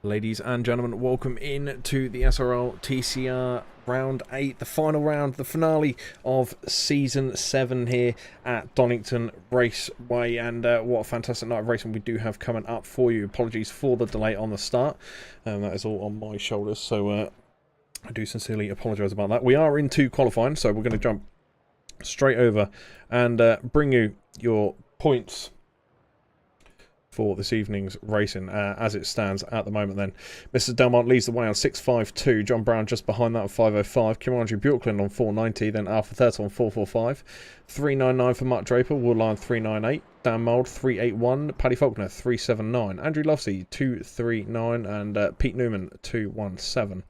Ladies and gentlemen, welcome in to the SRL TCR round 8, the final round, the finale of season 7 here at Donington Raceway. And what a fantastic night of racing we do have coming up for you. Apologies for the delay on the start, that is all on my shoulders, so I do sincerely apologise about that. We are into qualifying, so we're going to jump straight over and bring you your points for this evening's racing as it stands at the moment. Then Mr. Delmont leads the way on 6.52, John Brown just behind that on 5.05, Kimandre Bjorklund on 4.90, then Alpha Theta on 4.45, 3.99 for Mark Draper, Woodline 3.98, Dan Mould 3.81, Paddy Faulkner 3.79, Andrew Lovesey 2.39, and Pete Newman 2.17.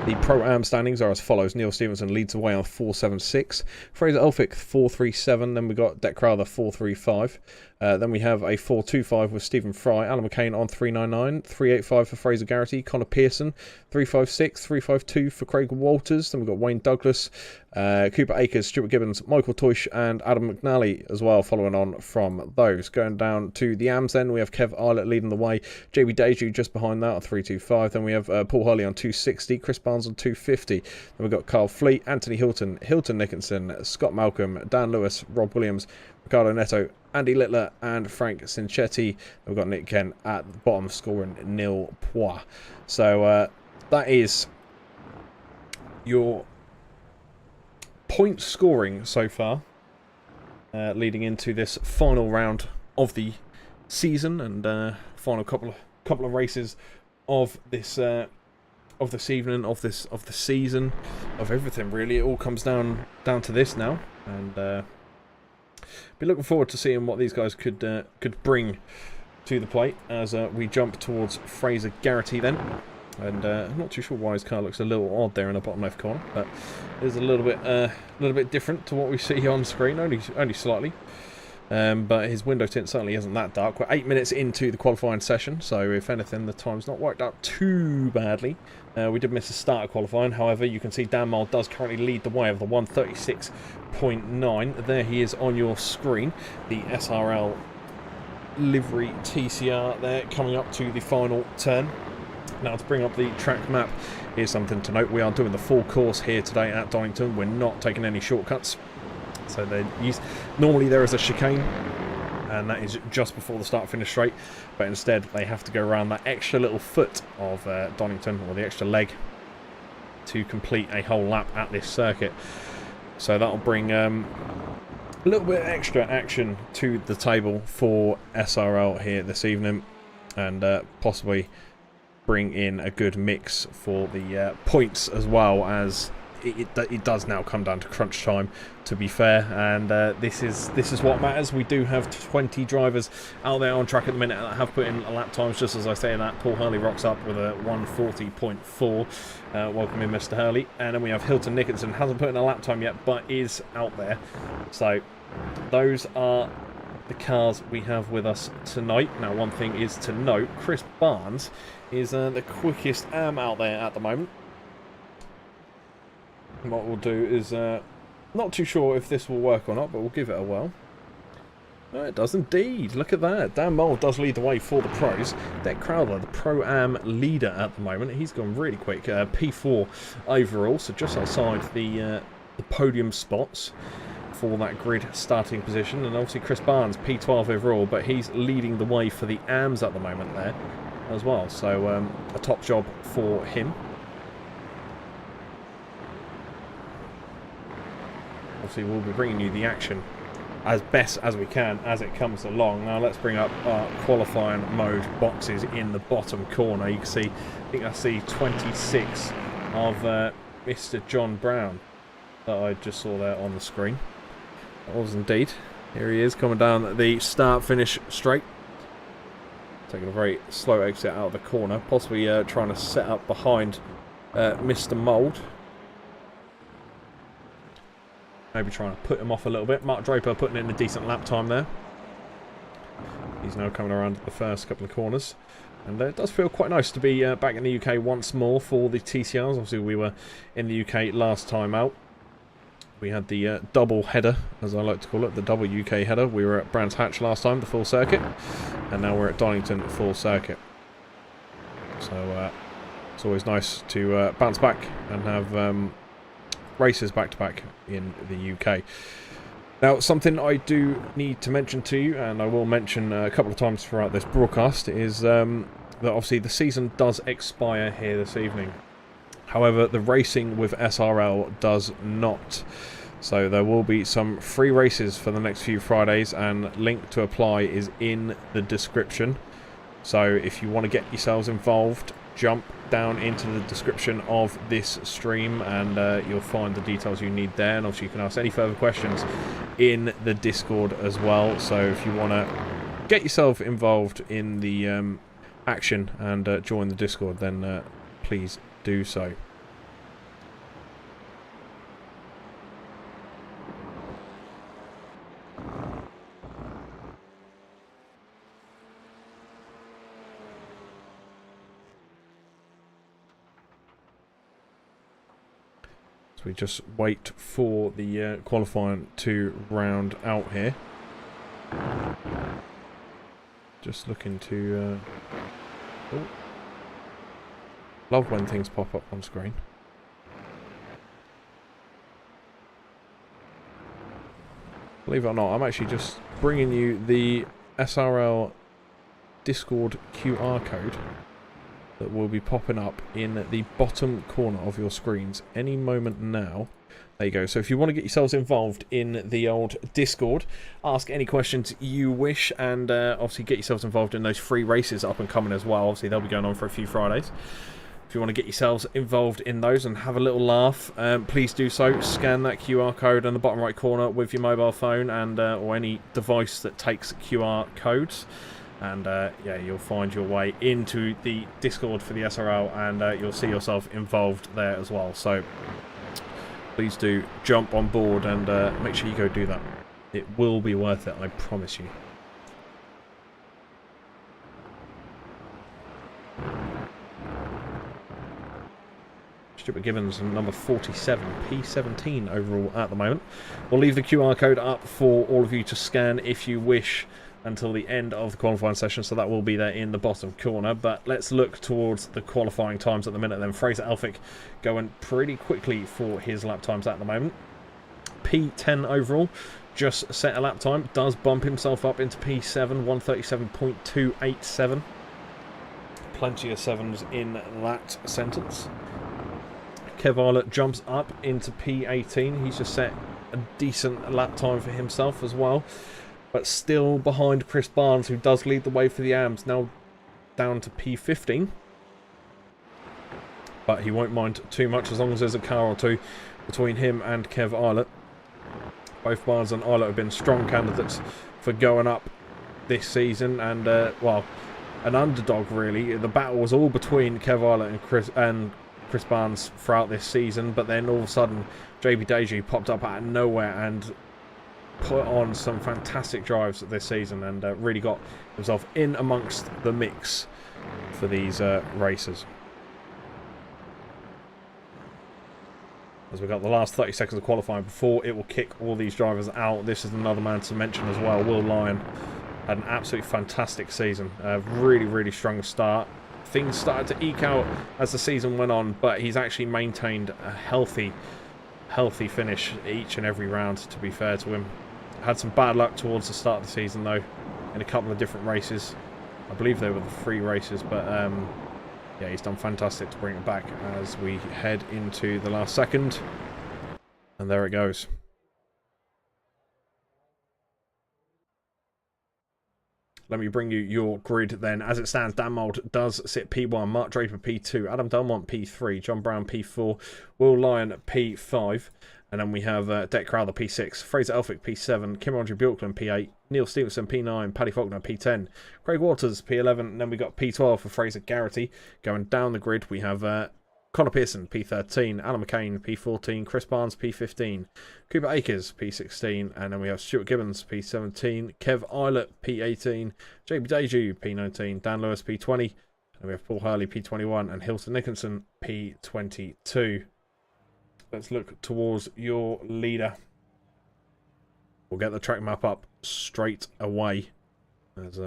The Pro-Am standings are as follows. Neil Stevenson leads the way on 4.76. Fraser Elphick 4.37. Then we got Deck Crowther 4.35. Then we have a 4.25 with Stephen Fry. Alan McCain on 3.99. 3.85 for Fraser Garrity. Connor Pearson 3.56. 3.52 for Craig Walters. Then we've got Wayne Douglas, Cooper Akers, Stuart Gibbons, Michael Toish and Adam McNally as well, following on from those. Going down to the AMs then, we have Kev Eilert leading the way. JB Deju just behind that on 3.25. Then we have Paul Hurley on 2.60. Chris Barnes on 2.50. Then we've got Carl Fleet, Anthony Hilton, Hilton Nickinson, Scott Malcolm, Dan Lewis, Rob Williams, Ricardo Neto, Andy Littler and Frank Cinchetti. We've got Nick Kent at the bottom scoring nil pois. So that is your point scoring so far, leading into this final round of the season and final couple of races of this evening, of the season, of everything really. It all comes down to this now, and be looking forward to seeing what these guys could bring to the plate as we jump towards Fraser Garrity then. And I'm not too sure why his car looks a little odd there in the bottom left corner, but it is a little bit different to what we see on screen, only slightly. But his window tint certainly isn't that dark. We're 8 minutes into the qualifying session, so if anything, the time's not worked out too badly. We did miss the start of qualifying, however, you can see Dan Mole does currently lead the way of the 136.9. There he is on your screen, the SRL livery TCR there, coming up to the final turn. Now, to bring up the track map, here's something to note. We are doing the full course here today at Donington. We're not taking any shortcuts. So normally there is a chicane, and that is just before the start-finish straight. But instead, they have to go around that extra little foot of Donington, or the extra leg, to complete a whole lap at this circuit. So that'll bring a little bit extra action to the table for SRL here this evening, and possibly bring in a good mix for the points, as well as it does now come down to crunch time, to be fair, and this is what matters. We do have 20 drivers out there on track at the minute that have put in lap times. Just as I say that, Paul Hurley rocks up with a 1:40.4. Welcome in, Mr. Hurley. And then we have Hilton Nickinson, hasn't put in a lap time yet, but is out there. So those are the cars we have with us tonight. Now, one thing is to note, Chris Barnes is the quickest AM out there at the moment. What we'll do is, not too sure if this will work or not, but we'll give it a whirl. Oh, it does indeed. Look at that. Dan Mole does lead the way for the pros. Deck Crowther, the Pro-Am leader at the moment. He's gone really quick. P4 overall, so just outside the podium spots for that grid starting position. And obviously Chris Barnes, P12 overall, but he's leading the way for the AMs at the moment there as well. So a top job for him. Obviously, we'll be bringing you the action as best as we can as it comes along. Now, let's bring up our qualifying mode boxes in the bottom corner. You can see, I think that's the 26 of Mr. John Brown that I just saw there on the screen. That was indeed. Here he is, coming down the start-finish straight. Taking a very slow exit out of the corner, possibly trying to set up behind Mr. Mould. Maybe trying to put him off a little bit. Mark Draper putting in a decent lap time there. He's now coming around the first couple of corners. And it does feel quite nice to be back in the UK once more for the TCRs. Obviously, we were in the UK last time out. We had the double header, as I like to call it, the double UK header. We were at Brands Hatch last time, the full circuit. And now we're at Donington, full circuit. So it's always nice to bounce back and have races back-to-back in the UK. Now, something I do need to mention to you, and I will mention a couple of times throughout this broadcast, is that obviously the season does expire here this evening. However, the racing with SRL does not. So there will be some free races for the next few Fridays, and link to apply is in the description. So if you want to get yourselves involved, jump down into the description of this stream and you'll find the details you need there. And obviously you can ask any further questions in the Discord as well. So if you want to get yourself involved in the action and join the Discord, then please do so. We just wait for the qualifying to round out here. Just looking to... oh. Love when things pop up on screen. Believe it or not, I'm actually just bringing you the SRL Discord QR code that will be popping up in the bottom corner of your screens any moment now. There you go. So if you want to get yourselves involved in the old Discord, ask any questions you wish, and obviously get yourselves involved in those free races up and coming as well. Obviously they'll be going on for a few Fridays. If you want to get yourselves involved in those and have a little laugh, please do so. Scan that QR code in the bottom right corner with your mobile phone and or any device that takes QR codes. And yeah, you'll find your way into the Discord for the SRL, and you'll see yourself involved there as well. So please do jump on board and make sure you go do that. It will be worth it, I promise you. Stuart Gibbons, number 47, P17 overall at the moment. We'll leave the QR code up for all of you to scan if you wish until the end of the qualifying session, so that will be there in the bottom corner. But let's look towards the qualifying times at the minute then. Fraser Elphick going pretty quickly for his lap times at the moment. P10 overall, just set a lap time, does bump himself up into P7, 137.287. Plenty of sevens in that sentence. Kev Eilert jumps up into P18. He's just set a decent lap time for himself as well, but still behind Chris Barnes, who does lead the way for the AMS, now down to P15. But he won't mind too much as long as there's a car or two between him and Kev Eilert. Both Barnes and Eilert have been strong candidates for going up this season, and well, an underdog really. The battle was all between Kev Eilert and Chris Barnes throughout this season, but then all of a sudden JB Deji popped up out of nowhere and put on some fantastic drives this season, and really got himself in amongst the mix for these races. As we've got the last 30 seconds of qualifying before it will kick all these drivers out. This is another man to mention as well. Will Lyon had an absolutely fantastic season. Really strong start. Things started to eke out as the season went on, but he's actually maintained a healthy finish each and every round, to be fair to him. Had some bad luck towards the start of the season though, in a couple of different races. I believe they were the 3 races, but yeah, he's done fantastic to bring it back as we head into the last second. And there it goes. Let me bring you your grid then. As it stands, Dan Mould does sit P1, Mark Draper P2, Adam Delmont P3, John Brown P4, Will Lyon P5, and then we have Deck Crowther P6, Fraser Elphick P7, Kim Andre Bjorklund P8, Neil Stevenson P9, Paddy Faulkner P10, Craig Waters P11, and then we got P12 for Fraser Garrity. Going down the grid, we have Connor Pearson P13, Alan McCain P14, Chris Barnes P15, Cooper Akers P16, and then we have Stuart Gibbons P17, Kev Eilert P18, JB Deju P19, Dan Lewis P20, and we have Paul Hurley P21 and Hilton Nicholson P22. Let's look towards your leader. We'll get the track map up straight away as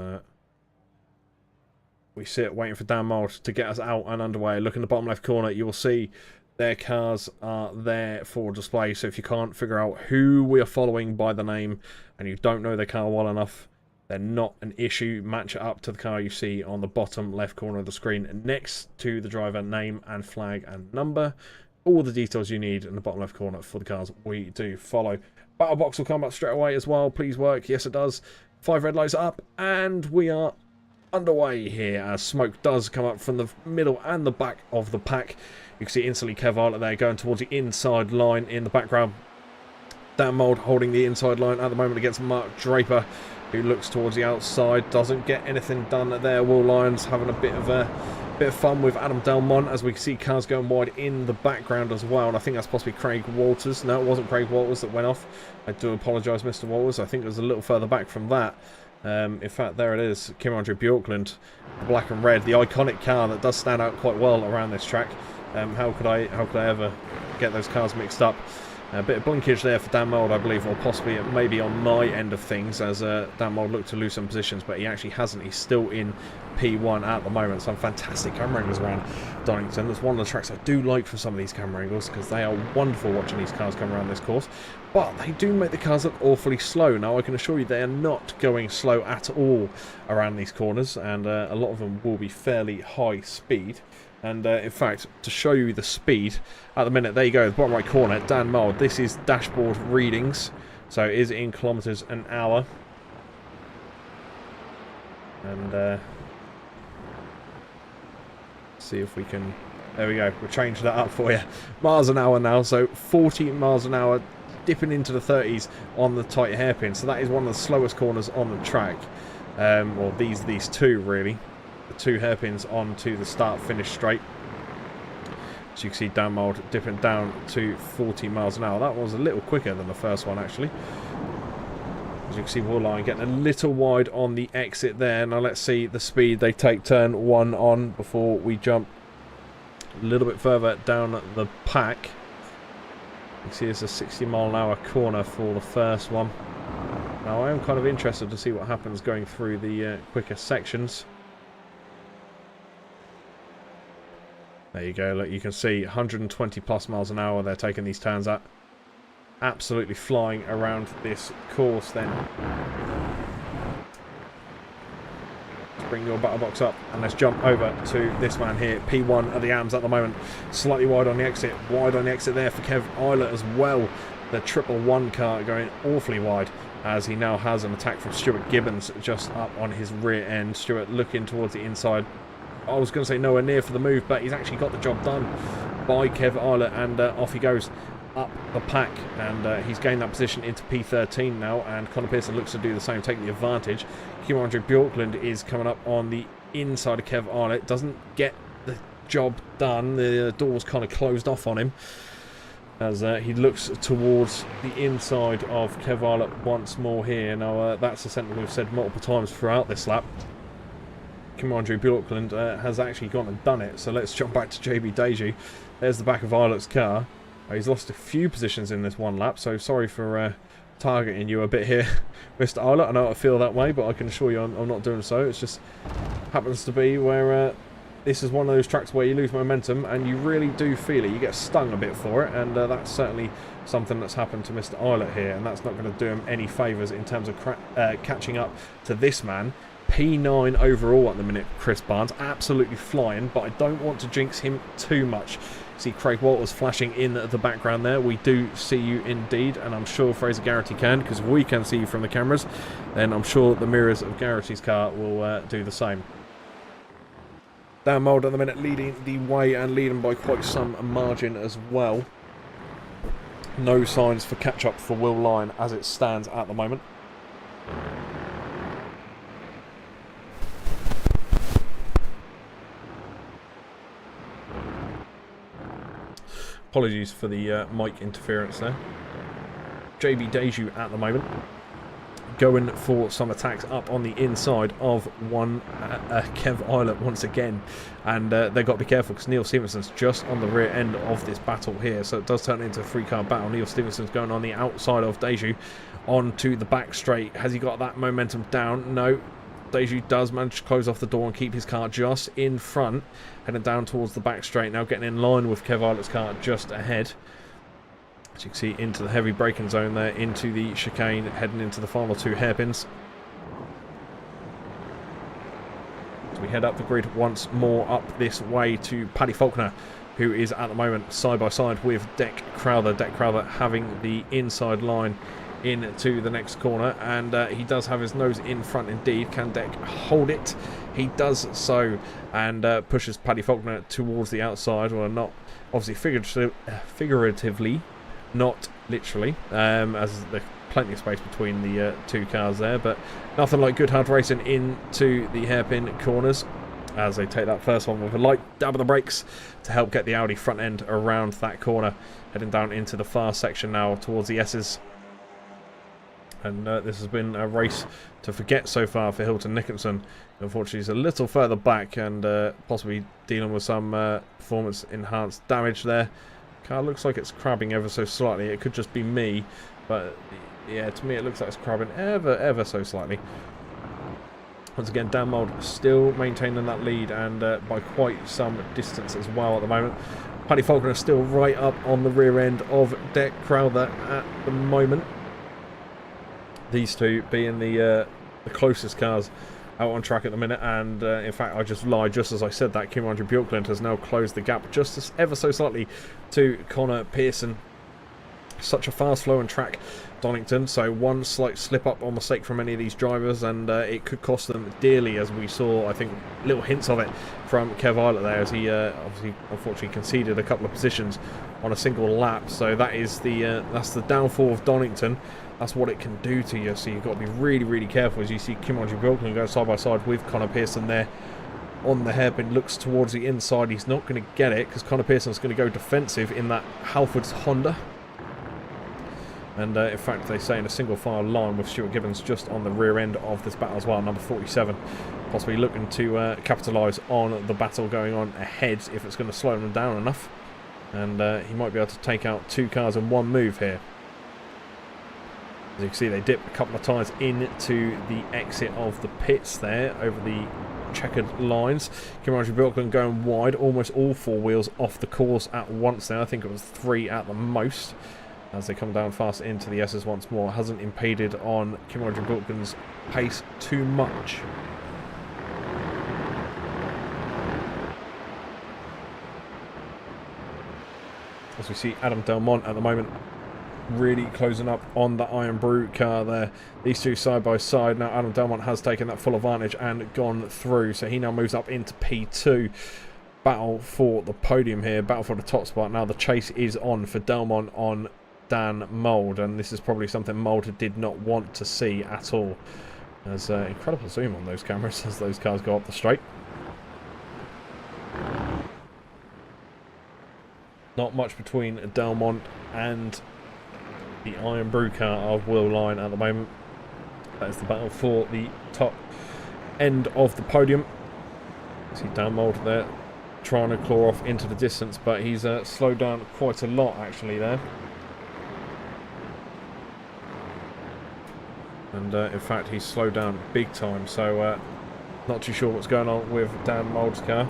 we sit waiting for Dan Mould to get us out and underway. Look in the bottom left corner, you will see their cars are there for display. So if you can't figure out who we are following by the name and you don't know their car well enough, they're not an issue. Match it up to the car you see on the bottom left corner of the screen next to the driver name and flag and number. All the details you need in the bottom left corner for the cars we do follow. Battle box will come up straight away as well. Please work. Yes, it does. 5 red lights up, and we are underway here as smoke does come up from the middle and the back of the pack. You can see instantly Kev Arlott there going towards the inside line in the background. Dan Mould holding the inside line at the moment against Mark Draper, who looks towards the outside. Doesn't get anything done there. Will Lyons having a bit of fun with Adam Delmont, as we can see cars going wide in the background as well. And I think that's possibly Craig Walters. No, it wasn't Craig Walters that went off. I do apologise, Mr. Walters. I think it was a little further back from that. In fact, there it is. Kim-Andre Bjorklund, the black and red, the iconic car that does stand out quite well around this track. How could I ever get those cars mixed up? A bit of blinkage there for Dan Mould, I believe, or possibly maybe on my end of things, as Dan Mould looked to lose some positions, but he actually hasn't. He's still in P1 at the moment. Some fantastic camera angles around Donington. That's one of the tracks I do like for some of these camera angles, because they are wonderful watching these cars come around this course. But they do make the cars look awfully slow. Now, I can assure you they are not going slow at all around these corners, and a lot of them will be fairly high speed. And in fact, to show you the speed at the minute, there you go, the bottom right corner, Dan Mould. This is dashboard readings, so it is in kilometres an hour. And see if we can. There we go. We'll change that up for you. Miles an hour now, so 40 miles an hour, dipping into the 30s on the tight hairpin. So that is one of the slowest corners on the track. Well, these two really. The 2 hairpins onto the start-finish straight. So you can see Dan Mould dipping down to 40 miles an hour. That was a little quicker than the first one, actually. As you can see, Will Line getting a little wide on the exit there. Now let's see the speed they take turn 1 on before we jump a little bit further down the pack. You can see it's a 60 mile an hour corner for the first one. Now I am kind of interested to see what happens going through the quicker sections. There you go, look, you can see 120 plus miles an hour they're taking these turns at. Absolutely flying around this course then. Let's bring your battle box up and let's jump over to this man here. P1 at the AMS at the moment. Slightly wide on the exit. Wide on the exit there for Kev Arlott as well. The 111 car going awfully wide, as he now has an attack from Stuart Gibbons just up on his rear end. Stuart looking towards the inside. I was going to say nowhere near for the move, but he's actually got the job done by Kev Arlott, and off he goes up the pack, and he's gained that position into P13 now, and Conor Pearson looks to do the same, taking the advantage. Kim-Andre Bjorklund is coming up on the inside of Kev Arlott, doesn't get the job done. The door's kind of closed off on him as he looks towards the inside of Kev Arlott once more here. Now that's a sentence we've said multiple times throughout this lap. Kim-Andre Bjorklund has actually gone and done it. So let's jump back to JB Deju. There's the back of Arlott's car. He's lost a few positions in this one lap, so sorry for targeting you a bit here, Mr. Arlott. I know I feel that way, but I can assure you I'm not doing so. It just happens to be where this is one of those tracks where you lose momentum and you really do feel it. You get stung a bit for it, and that's certainly something that's happened to Mr. Arlott here, and that's not going to do him any favours in terms of catching up to this man. P9 overall at the minute, Chris Barnes, absolutely flying, but I don't want to jinx him too much. See Craig Walters flashing in the background there. We do see you indeed, and I'm sure Fraser Garrity can, because if we can see you from the cameras, then I'm sure the mirrors of Garrity's car will do the same. Dan Mould at the minute leading the way, and leading by quite some margin as well. No signs for catch-up for Will Lyon as it stands at the moment. Apologies for the mic interference there. JB Deju at the moment going for some attacks up on the inside of one Kev Arlott once again, and they've got to be careful because Neil Stevenson's just on the rear end of this battle here, so it does turn into a 3-car battle. Neil Stevenson's going on the outside of Deju onto the back straight. Has he got that momentum down? No. Deju does manage to close off the door and keep his car just in front, heading down towards the back straight, now getting in line with Kev Islet's car just ahead. As you can see, into the heavy braking zone there, into the chicane, heading into the final 2 hairpins. So we head up the grid once more up this way to Paddy Faulkner, who is at the moment side by side with Deck Crowther. Deck Crowther having the inside line into the next corner, and he does have his nose in front indeed. Can Deck hold it? He does so, and pushes Paddy Faulkner towards the outside. Well, not obviously figuratively, not literally, as there's plenty of space between the 2 cars there, but nothing like good hard racing into the hairpin corners, as they take that first one with a light dab of the brakes to help get the Audi front end around that corner, heading down into the far section now towards the S's. And this has been a race to forget so far for Hilton Nicholson. Unfortunately, he's a little further back and possibly dealing with some performance enhanced damage there. Car looks like it's crabbing ever so slightly. It could just be me, but yeah, to me it looks like it's crabbing ever so slightly. Once again, Dan Mould still maintaining that lead, and by quite some distance as well at the moment. Paddy Faulkner is still right up on the rear end of Deck Crowther at the moment. These two being the closest cars out on track at the minute, and in fact I just lied just as I said that. Kim Andre Bjorklund has now closed the gap just ever so slightly to Connor Pearson. Such a fast flowing track, Donington, so one slight slip up or mistake from any of these drivers and it could cost them dearly, as we saw, I think, little hints of it from Kev Islet there, as he obviously unfortunately conceded a couple of positions on a single lap. So that is that's the downfall of Donington. That's what it can do to you, so you've got to be really careful as you see Kim Andre Bjorklund go side by side with Connor Pearson there on the hairpin. Looks towards the inside. He's not going to get it because Connor Pearson's going to go defensive in that Halford's Honda. And in fact, they say in a single file line with Stuart Gibbons just on the rear end of this battle as well, number 47. Possibly looking to capitalise on the battle going on ahead if it's going to slow them down enough. And he might be able to take out 2 cars in one move here. As you can see, they dip a couple of times into the exit of the pits there over the checkered lines. Kim Andre Bjorklund going wide, almost all 4 wheels off the course at once there. I think it was 3 at the most. As they come down fast into the S's once more. Hasn't impeded on Kim Andre Bjorklund's pace too much. As we see Adam Delmont at the moment really closing up on the Iron Brew car there. These two side by side. Now Adam Delmont has taken that full advantage and gone through, so he now moves up into P2. Battle for the podium here, battle for the top spot. Now the chase is on for Delmont on Dan Mould, and this is probably something Mould did not want to see at all. There's incredible zoom on those cameras as those cars go up the straight. Not much between Delmont and the Iron Brew car of Will Lyon at the moment. That is the battle for the top end of the podium. See Dan Mould there trying to claw off into the distance, but he's slowed down quite a lot actually there. And in fact he's slowed down big time, so not too sure what's going on with Dan Mould's car.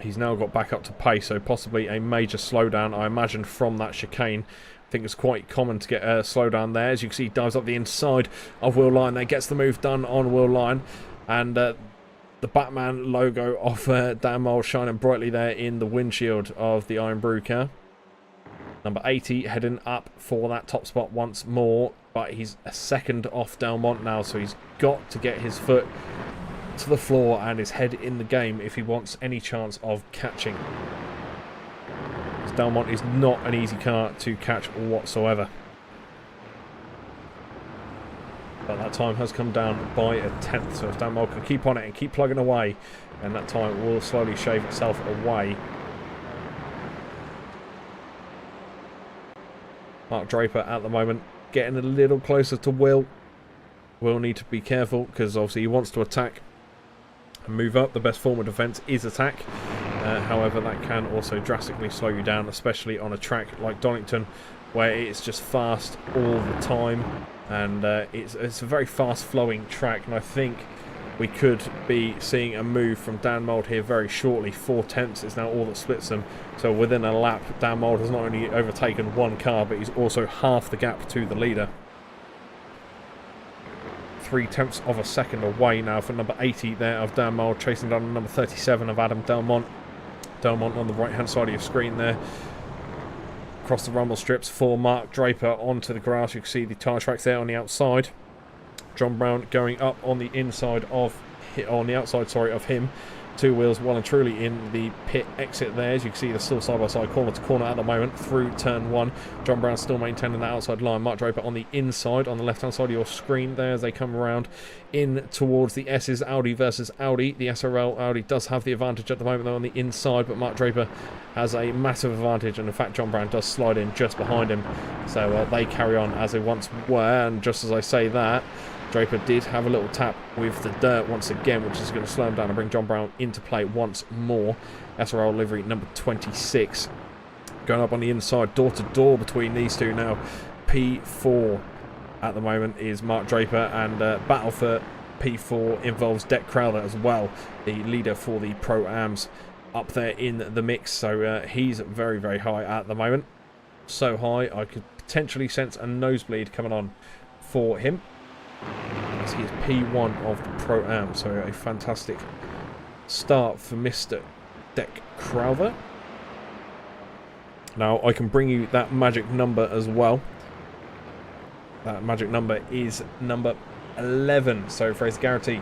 He's now got back up to pace, so possibly a major slowdown, I imagine, from that chicane. I think it's quite common to get a slowdown there. As you can see, he dives up the inside of Will Lyon there, gets the move done on Will Lyon, and the Batman logo of Dan Mould shining brightly there in the windshield of the Iron Brew car. Number 80 heading up for that top spot once more, but he's a second off Delmont now, so he's got to get his foot to the floor and his head in the game if he wants any chance of catching. Because Delmont is not an easy car to catch whatsoever. But that time has come down by a tenth, so if Dan Mould can keep on it and keep plugging away, then that time will slowly shave itself away. Mark Draper at the moment getting a little closer to Will. Will need to be careful because obviously he wants to attack and move up. The best form of defence is attack. However, that can also drastically slow you down, especially on a track like Donington where it's just fast all the time. and it's a very fast-flowing track, and I think we could be seeing a move from Dan Mould here very shortly. 4/10 is now all that splits them. So within a lap, Dan Mould has not only overtaken one car, but he's also half the gap to the leader. 0.3 of a second away now for number 80 there of Dan Mould, chasing down number 37 of Adam Delmont. Delmont on the right-hand side of your screen there. Across the rumble strips for Mark Draper onto the grass. You can see the tyre tracks there on the outside. John Brown going up on the inside of, of him. Two wheels well and truly in the pit exit there. As you can see, they're still side-by-side, corner to corner at the moment through turn 1. John Brown still maintaining that outside line. Mark Draper on the inside, on the left-hand side of your screen there as they come around in towards the S's. Audi versus Audi. The SRL Audi does have the advantage at the moment, though, on the inside, but Mark Draper has a massive advantage, and in fact, John Brown does slide in just behind him. So they carry on as they once were, and just as I say that, Draper did have a little tap with the dirt once again, which is going to slow him down and bring John Brown into play once more. SRL livery number 26. Going up on the inside, door to door between these two now. P4 at the moment is Mark Draper, and battle for P4 involves Deck Crowther as well, the leader for the Pro-Ams, up there in the mix. So he's very, very high at the moment. So high, I could potentially sense a nosebleed coming on for him. As he is P1 of the Pro-Am, so a fantastic start for Mr. Deck Crowther. Now I can bring you that magic number as well. That magic number is number 11. So Fraser Garrity,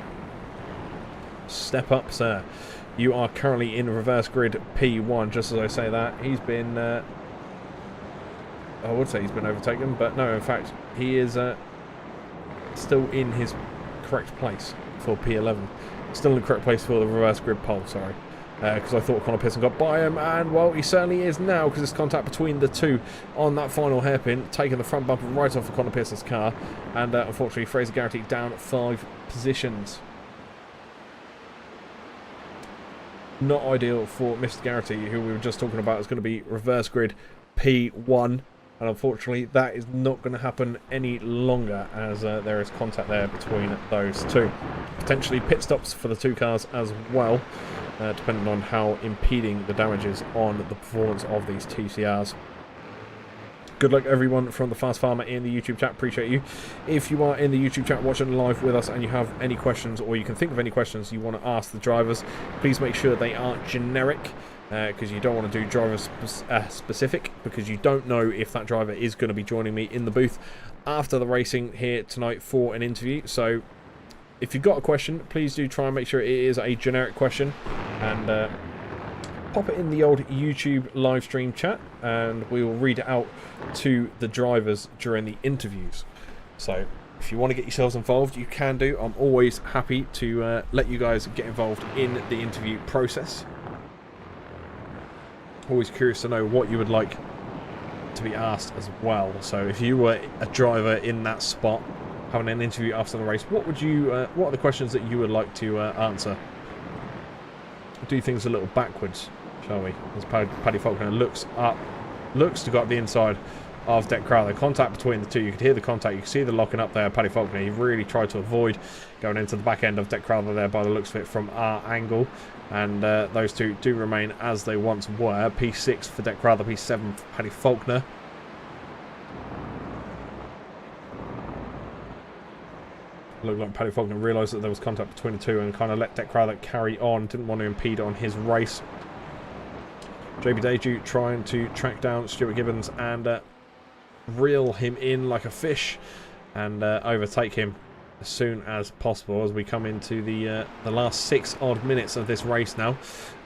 step up, sir. You are currently in reverse grid P1. Just as I say that, he's been I would say he's been overtaken, but no, in fact he is still in his correct place for P11. Still in the correct place for the reverse grid pole, sorry. Because I thought Connor Pearson got by him, and well, he certainly is now, because it's contact between the two on that final hairpin, taking the front bumper right off of Connor Pearson's car, and unfortunately Fraser Garrity down 5 positions. Not ideal for Mr. Garrity, who we were just talking about is going to be reverse grid P1. And unfortunately, that is not going to happen any longer, as there is contact there between those two. Potentially pit stops for the two cars as well, depending on how impeding the damage is on the performance of these TCRs. Good luck, everyone, from the Fast Farmer in the YouTube chat. Appreciate you. If you are in the YouTube chat watching live with us and you have any questions, or you can think of any questions you want to ask the drivers, please make sure they are generic. Because you don't want to do driver specific, because you don't know if that driver is going to be joining me in the booth after the racing here tonight for an interview. So if you've got a question, please do try and make sure it is a generic question, and pop it in the old YouTube live stream chat, and we will read it out to the drivers during the interviews. So if you want to get yourselves involved, you can do. I'm always happy to let you guys get involved in the interview process. Always curious to know what you would like to be asked as well. So if you were a driver in that spot having an interview after the race, what are the questions that you would like to answer? Do things a little backwards, shall we? As Paddy Faulkner looks to go up the inside of Deck Crowther. Contact between the two. You could hear the contact. You can see the locking up there. Paddy Faulkner, he really tried to avoid going into the back end of Deck Crowther there by the looks of it from our angle. And those two do remain as they once were. P6 for Deck Crowther, P7 for Paddy Faulkner. Looked like Paddy Faulkner realised that there was contact between the two and kind of let Deck Crowther carry on. Didn't want to impede on his race. JB Deju trying to track down Stuart Gibbons and reel him in like a fish and overtake him as soon as possible as we come into the last 6 odd minutes of this race now.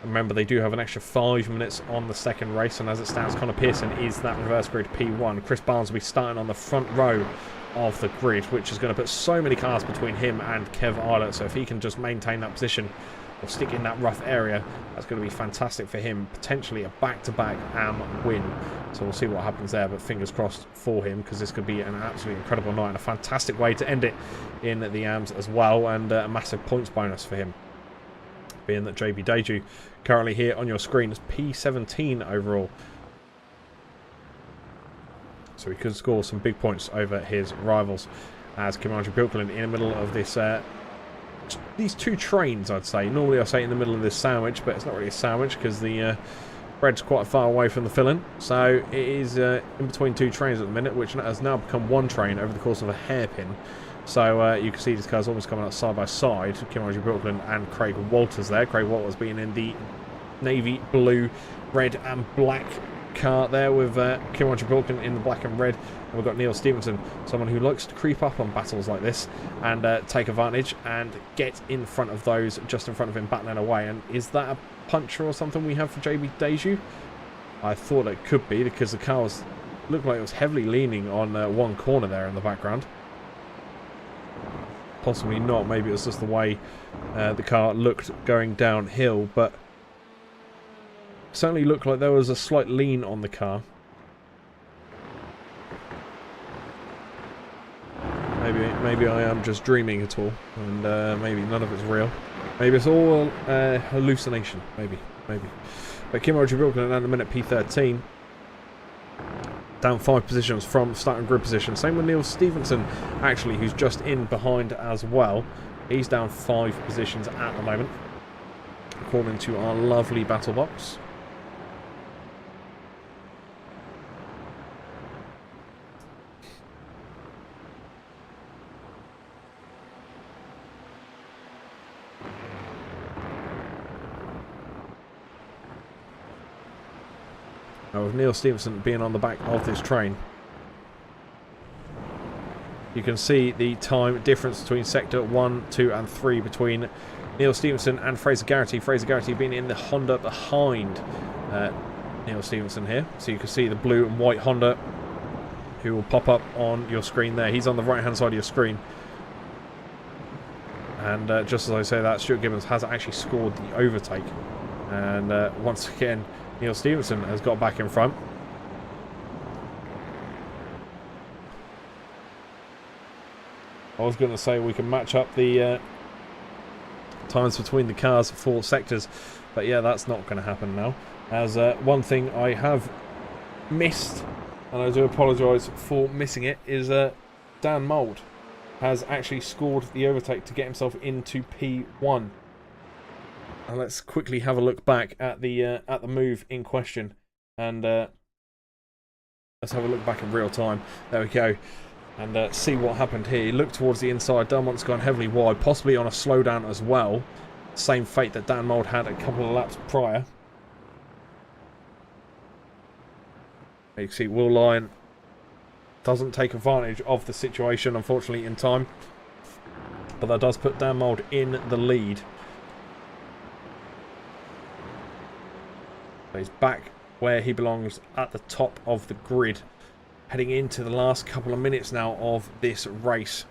Remember, they do have an extra 5 minutes on the second race, and as it stands, Connor Pearson is that reverse grid P1. Chris Barnes will be starting on the front row of the grid, which is going to put so many cars between him and Kev Eilert. So if he can just maintain that position or stick in that rough area, that's going to be fantastic for him. Potentially a back-to-back AM win. So we'll see what happens there, but fingers crossed for him, because this could be an absolutely incredible night and a fantastic way to end it in the AMs as well, and a massive points bonus for him. Being that JB Deju currently here on your screen is P17 overall. So he could score some big points over his rivals. As Kimandre Bilkland in the middle of this, these two trains, I'd say. Normally I say in the middle of this sandwich, but it's not really a sandwich because the bread's quite far away from the filling. So it is in between two trains at the minute, which has now become one train over the course of a hairpin. So you can see these cars almost coming out side by side. Kimandre Bilkland and Craig Walters there. Craig Walters being in the navy blue, red and black car there with Kimandre Bilkland in the black and red. And we've got Neil Stevenson, someone who likes to creep up on battles like this and take advantage and get in front of those just in front of him, battling away. And is that a puncher or something we have for JB Deju? I thought it could be because the car looked like it was heavily leaning on one corner there in the background. Possibly not. Maybe it was just the way the car looked going downhill, but certainly looked like there was a slight lean on the car. Maybe I am just dreaming at all, and maybe none of it's real. Maybe it's all hallucination. Maybe. But Kimandre Bilkland at the minute P13, down 5 positions from starting grid position. Same with Neil Stevenson, actually, who's just in behind as well. He's down 5 positions at the moment, according to our lovely battle box. Now with Neil Stevenson being on the back of this train, you can see the time difference between sector 1, 2 and 3 between Neil Stevenson and Fraser Garrity. Fraser Garrity being in the Honda behind Neil Stevenson here. So you can see the blue and white Honda who will pop up on your screen there. He's on the right hand side of your screen. And just as I say that, Stuart Gibbons has actually scored the overtake. And once again, Neil Stevenson has got back in front. I was going to say we can match up the times between the cars for sectors, but yeah, that's not going to happen now. As one thing I have missed, and I do apologise for missing it, is Dan Mould has actually scored the overtake to get himself into P1. And let's quickly have a look back at the move in question, and let's have a look back in real time. There we go, and see what happened here. Look towards the inside. Delmont's gone heavily wide, possibly on a slowdown as well. Same fate that Dan Mould had a couple of laps prior. You can see Will Lyon doesn't take advantage of the situation, unfortunately, in time, but that does put Dan Mould in the lead. He's back where he belongs at the top of the grid, heading into the last couple of minutes now of this race.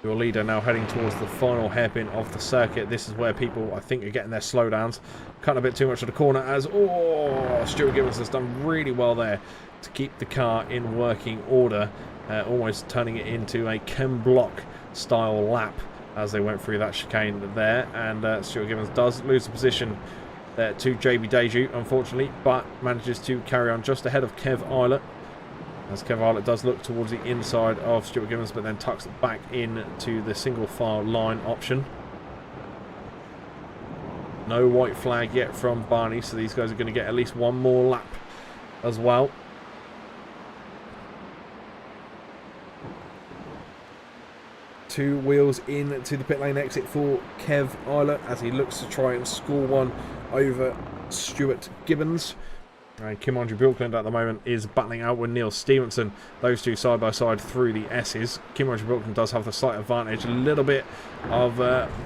Your leader now heading towards the final hairpin of the circuit. This is where people, I think, are getting their slowdowns. Cutting a bit too much of the corner as, Stuart Gibbons has done really well there to keep the car in working order, almost turning it into a chem block style lap as they went through that chicane there. And Stuart Gibbons does lose the position to JB Deju, unfortunately, but manages to carry on just ahead of Kev Eilert, as Kev Eilert does look towards the inside of Stuart Gibbons, but then tucks it back in to the single file line option. No white flag yet from Barney, so these guys are going to get at least one more lap as well. Two wheels in to the pit lane exit for Kev Eilert as he looks to try and score one over Stuart Gibbons. And Kimandre Bilkland at the moment is battling out with Neil Stevenson. Those two side by side through the S's. Kimandre Bilkland does have the slight advantage. A little bit of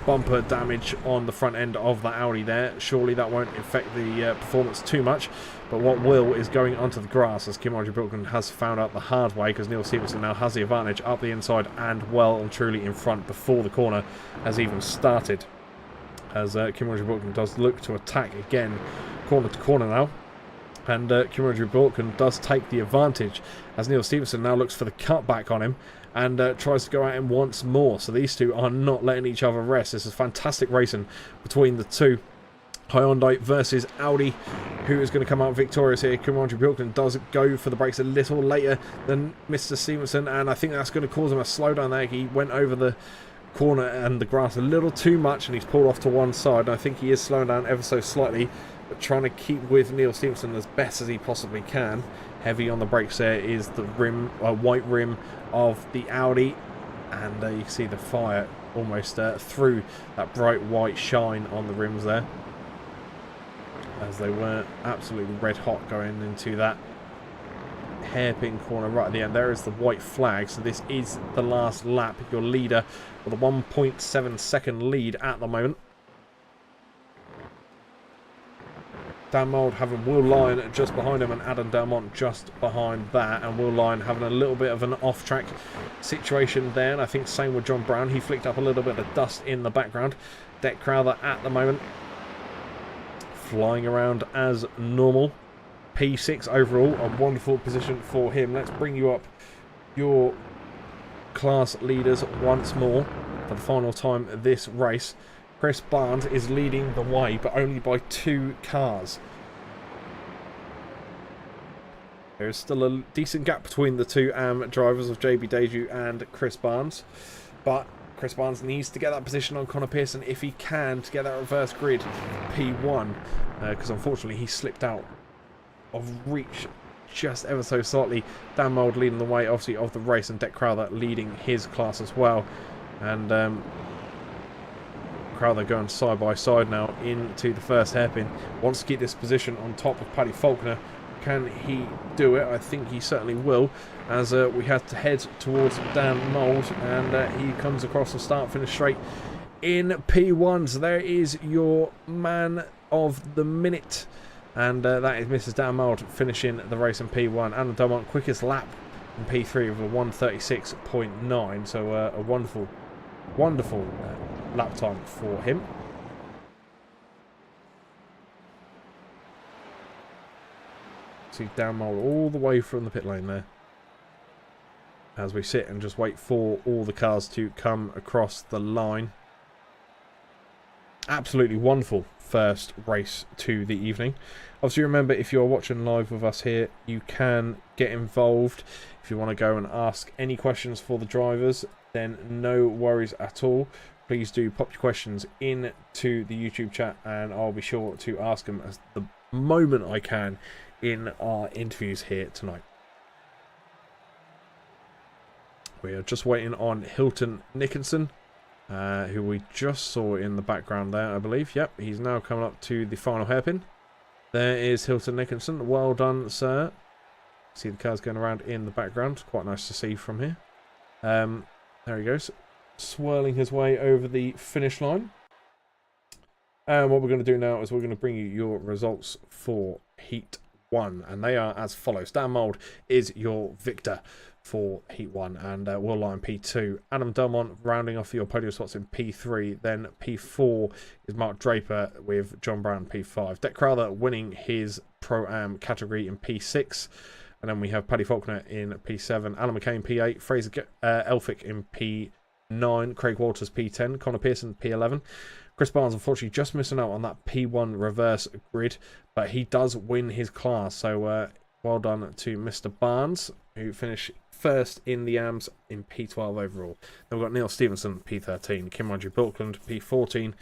bumper damage on the front end of that Audi there. Surely that won't affect the performance too much. But what will is going onto the grass, as Kimandre Bilkland has found out the hard way, because Neil Stevenson now has the advantage up the inside and well and truly in front before the corner has even started. As Kimandre Bilkland does look to attack again, corner to corner now. And Kimandre Bilkland does take the advantage, as Neil Stevenson now looks for the cutback on him and tries to go at him once more. So these two are not letting each other rest. This is fantastic racing between the two. Hyundai versus Audi. Who is going to come out victorious here? Kimandre Bjorklund does go for the brakes a little later than Mr. Stevenson, and I think that's going to cause him a slowdown there. He went over the corner and the grass a little too much, and he's pulled off to one side. And I think he is slowing down ever so slightly, but trying to keep with Neil Stevenson as best as he possibly can. Heavy on the brakes there is the rim, white rim of the Audi, and you can see the fire almost through that bright white shine on the rims there, as they were absolutely red hot going into that hairpin corner right at the end. There is the white flag, so this is the last lap. Your leader with a 1.7 second lead at the moment. Dan Mould having Will Lyon just behind him and Adam Delmont just behind that, and Will Lyon having a little bit of an off-track situation there, and I think same with John Brown. He flicked up a little bit of dust in the background. Deck Crowther at the moment flying around as normal. P6 overall, a wonderful position for him. Let's bring you up your class leaders once more for the final time this race. Chris Barnes is leading the way, but only by 2 cars. There is still a decent gap between the two drivers of JB Deju and Chris Barnes, but Chris Barnes needs to get that position on Connor Pearson if he can, to get that reverse grid P1, because unfortunately he slipped out of reach just ever so slightly. Dan Mould leading the way obviously of the race, and Deck Crowther leading his class as well, and Crowther going side by side now into the first hairpin. Wants to keep this position on top of Paddy Faulkner. Can he do it? I think he certainly will, as we have to head towards Dan Mould, and he comes across the start finish straight in P1. So there is your man of the minute, and that is Mrs. Dan Mould finishing the race in P1. Adam Delmont quickest lap in P3 with a 1:36.9, so a wonderful lap time for him. See Dan Mould all the way from the pit lane there, as we sit and just wait for all the cars to come across the line. Absolutely wonderful first race to the evening. Obviously, remember, if you're watching live with us here, you can get involved. If you want to go and ask any questions for the drivers, then no worries at all. Please do pop your questions into the YouTube chat, and I'll be sure to ask them at the moment I can in our interviews here tonight. We are just waiting on Hilton Nickinson, who we just saw in the background there, I believe. Yep, he's now coming up to the final hairpin. There is Hilton Nickinson. Well done, sir. See the cars going around in the background. Quite nice to see from here. There he goes, swirling his way over the finish line. And what we're going to do now is we're going to bring you your results for Heat 1, and they are as follows. Dan Mould is your victor for Heat 1, and Will Lyon P2. Adam Delmont rounding off your podium spots in P3. Then P4 is Mark Draper with John Brown P5. Deck Crowther winning his Pro-Am category in P6. And then we have Paddy Faulkner in P7, Alan McCain P8, Fraser Elphick in P9, Craig Walters P10, Connor Pearson P11. Chris Barnes unfortunately just missing out on that P1 reverse grid, but he does win his class, so well done to Mr. Barnes, who finished first in the AMS in P12 overall. Then we've got Neil Stevenson P13, Kimandre Bjorklund P14,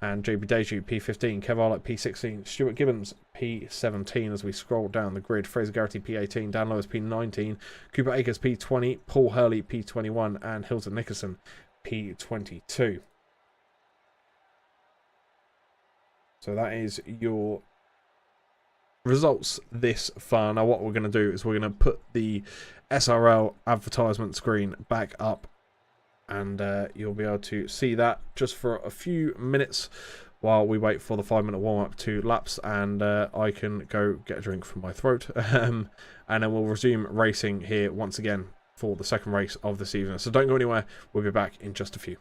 and JB Deju P15, Kev Arlett P16, Stuart Gibbons P17 as we scroll down the grid, Fraser Garrity P18, Dan Lewis P19, Cooper Akers P20, Paul Hurley P21, and Hilton Nickerson P22. So that is your results this far. Now what we're going to do is we're going to put the SRL advertisement screen back up, and you'll be able to see that just for a few minutes while we wait for the 5-minute warm-up to lapse, and I can go get a drink from my throat, and then we'll resume racing here once again for the second race of this evening. So don't go anywhere, we'll be back in just a few.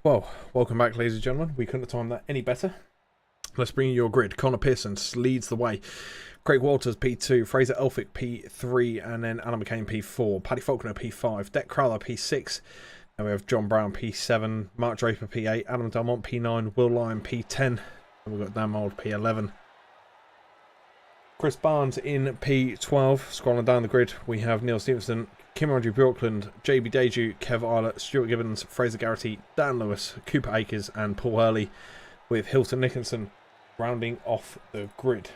Well, welcome back, ladies and gentlemen. We couldn't have timed that any better. Let's bring you your grid. Connor Pearson leads the way. Craig Walters P2, Fraser Elphick P3, and then Alan McCain P4, Paddy Faulkner P5, Dec Crowther P6, and we have John Brown P7, Mark Draper P8, Adam Delmont P9, Will Lyon P10, and we've got Dan Mould P11. Chris Barnes in P12. Scrolling down the grid, we have Neil Stevenson, Kim Andrew Bjorkland, JB Deju, Kev Eilert, Stuart Gibbons, Fraser Garrity, Dan Lewis, Cooper Akers, and Paul Hurley, with Hilton Nicholson rounding off the grid.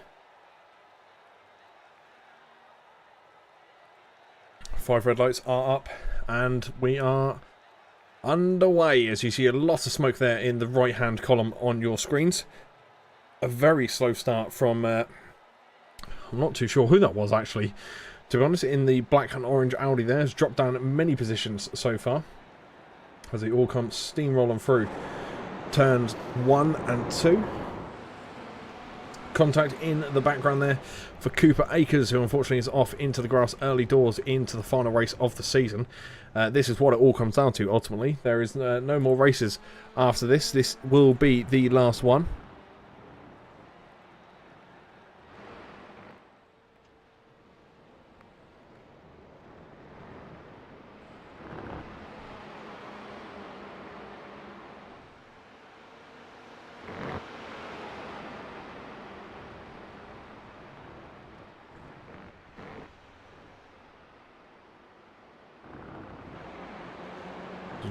5 red lights are up, and we are underway. As you see, a lot of smoke there in the right-hand column on your screens. A very slow start from... I'm not too sure who that was, actually. To be honest, in the black and orange Audi there, has dropped down many positions so far, as they all come steamrolling through turns 1 and 2. Contact in the background there for Cooper Akers, who unfortunately is off into the grass early doors into the final race of the season. This is what it all comes down to ultimately. There is no more races after this. This will be the last one.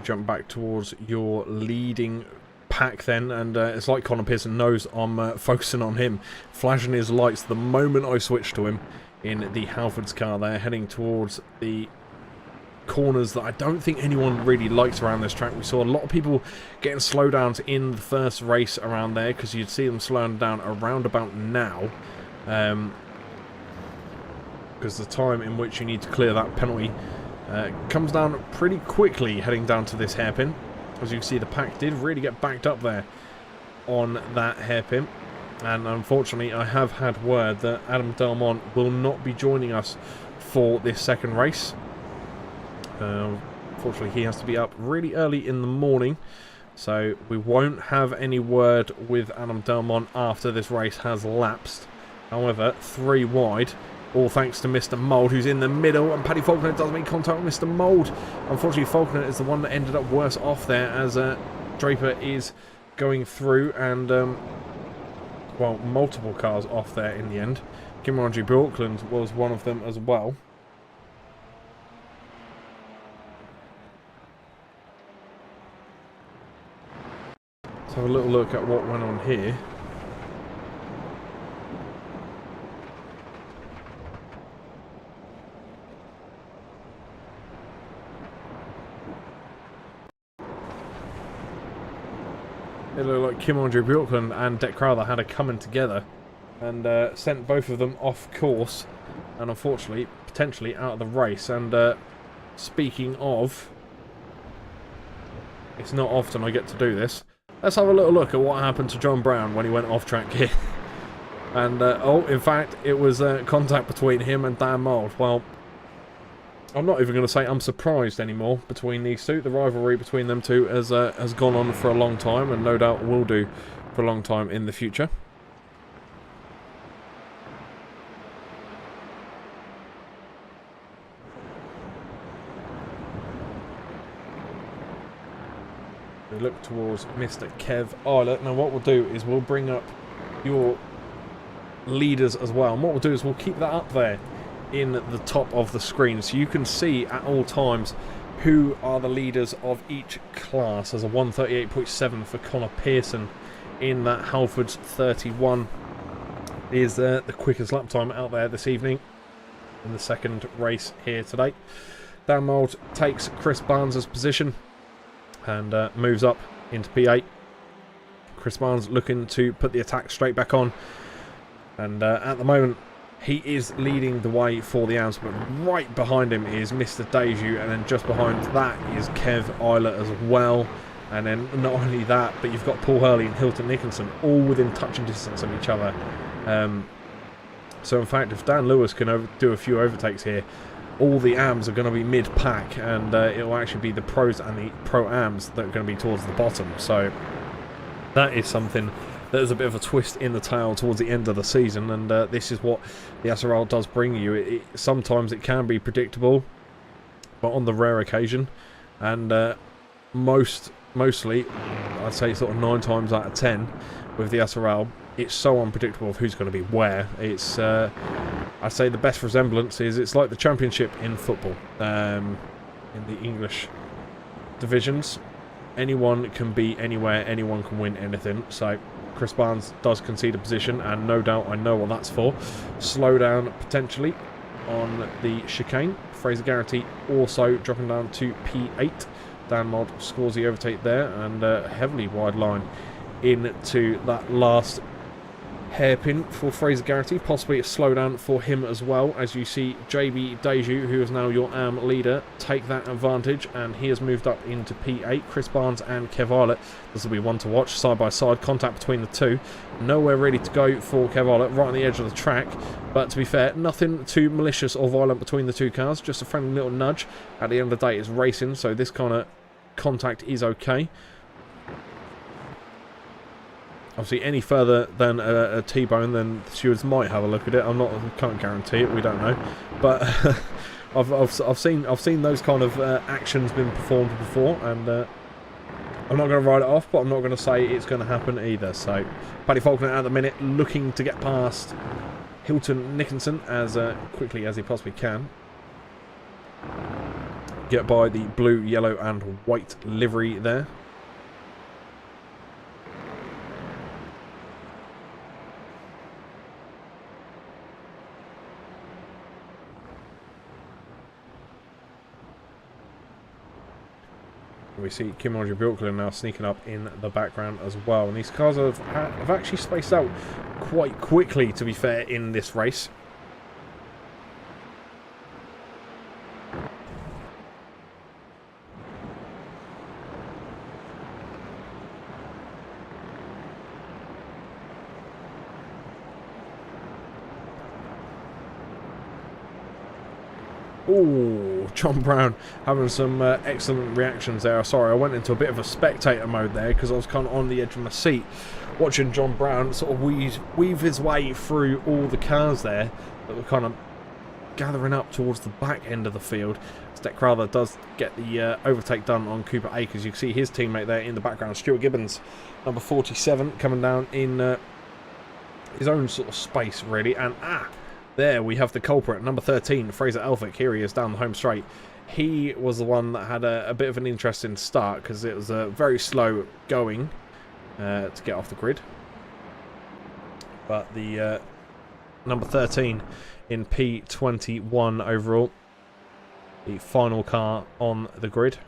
Jump back towards your leading pack then, and it's like Connor Pearson knows I'm focusing on him, flashing his lights the moment I switch to him in the Halfords car there, heading towards the corners that I don't think anyone really likes around this track. We saw a lot of people getting slowdowns in the first race around there, because you'd see them slowing down around about now, because the time in which you need to clear that penalty comes down pretty quickly heading down to this hairpin. As you can see, the pack did really get backed up there on that hairpin, and unfortunately I have had word that Adam Delmont will not be joining us for this second race. Unfortunately he has to be up really early in the morning, so we won't have any word with Adam Delmont after this race has lapsed. However, 3 wide, all thanks to Mr. Mould, who's in the middle, and Paddy Faulkner does make contact with Mr. Mould. Unfortunately, Faulkner is the one that ended up worse off there, as Draper is going through, and, well, multiple cars off there in the end. Kim Andrew Bjorkland was one of them as well. Let's have a little look at what went on here. It looked like Kim Andrew Bjorkland and Dec Crowther had a coming together and sent both of them off course, and unfortunately potentially out of the race. And speaking of, it's not often I get to do this, let's have a little look at what happened to John Brown when he went off track here. And oh, in fact it was contact between him and Dan Mould. Well, I'm not even going to say I'm surprised anymore between these two. The rivalry between them two has gone on for a long time, and no doubt will do for a long time in the future. We look towards Mr. Kev Eilert. Now what we'll do is we'll bring up your leaders as well, and what we'll do is we'll keep that up there in the top of the screen, so you can see at all times who are the leaders of each class. As a 1:38.7 for Connor Pearson in that Halfords 31 is the quickest lap time out there this evening in the second race here today. Dan Mould takes Chris Barnes' position and moves up into P8. Chris Barnes looking to put the attack straight back on, and at the moment he is leading the way for the AMS, but right behind him is Mr. Deju, and then just behind that is Kev Eilert as well. And then not only that, but you've got Paul Hurley and Hilton Nicholson all within touching distance of each other. So in fact, if Dan Lewis can do a few overtakes here, all the AMs are going to be mid-pack, and it will actually be the pros and the pro-AMs that are going to be towards the bottom. So that is something that is a bit of a twist in the tail towards the end of the season, and this is what the SRL does bring you. Sometimes it can be predictable, but on the rare occasion, and mostly, I'd say sort of 9 times out of 10 with the SRL, it's so unpredictable of who's going to be where. It's I'd say the best resemblance is it's like the championship in football, in the English divisions. Anyone can be anywhere, anyone can win anything. So Chris Barnes does concede a position, and no doubt I know what that's for. Slow down potentially on the chicane. Fraser Garrity also dropping down to P8. Dan Mod scores the overtake there, and heavily wide line into that last hairpin for Fraser Garrity. Possibly a slowdown for him as well, as you see JB Deju, who is now your AM leader, take that advantage, and he has moved up into P8. Chris Barnes and Kev Eilert, this will be one to watch, side by side, contact between the two. Nowhere really to go for Kev Eilert, right on the edge of the track, but to be fair, nothing too malicious or violent between the two cars, just a friendly little nudge. At the end of the day, it's racing, so this kind of contact is okay. Obviously, any further than a T-bone, then the stewards might have a look at it. Can't guarantee it. We don't know, but I've seen those kind of actions been performed before, and I'm not going to write it off, but I'm not going to say it's going to happen either. So, Paddy Faulkner at the minute looking to get past Hilton Nickinson as quickly as he possibly can. Get by the blue, yellow, and white livery there. We see Kim Andre Bjorklund now sneaking up in the background as well. And these cars have actually spaced out quite quickly, to be fair, in this race. Oh, John Brown having some excellent reactions there. Sorry, I went into a bit of a spectator mode there because I was kind of on the edge of my seat watching John Brown sort of weave his way through all the cars there that were kind of gathering up towards the back end of the field. Deck Crowther does get the overtake done on Cooper Akers. You can see his teammate there in the background, Stuart Gibbons, number 47, coming down in his own sort of space, really. And there we have the culprit, number 13, Fraser Elphick. Here he is down the home straight. He was the one that had a bit of an interesting start because it was very slow going to get off the grid. But the number 13 in P21 overall, the final car on the grid.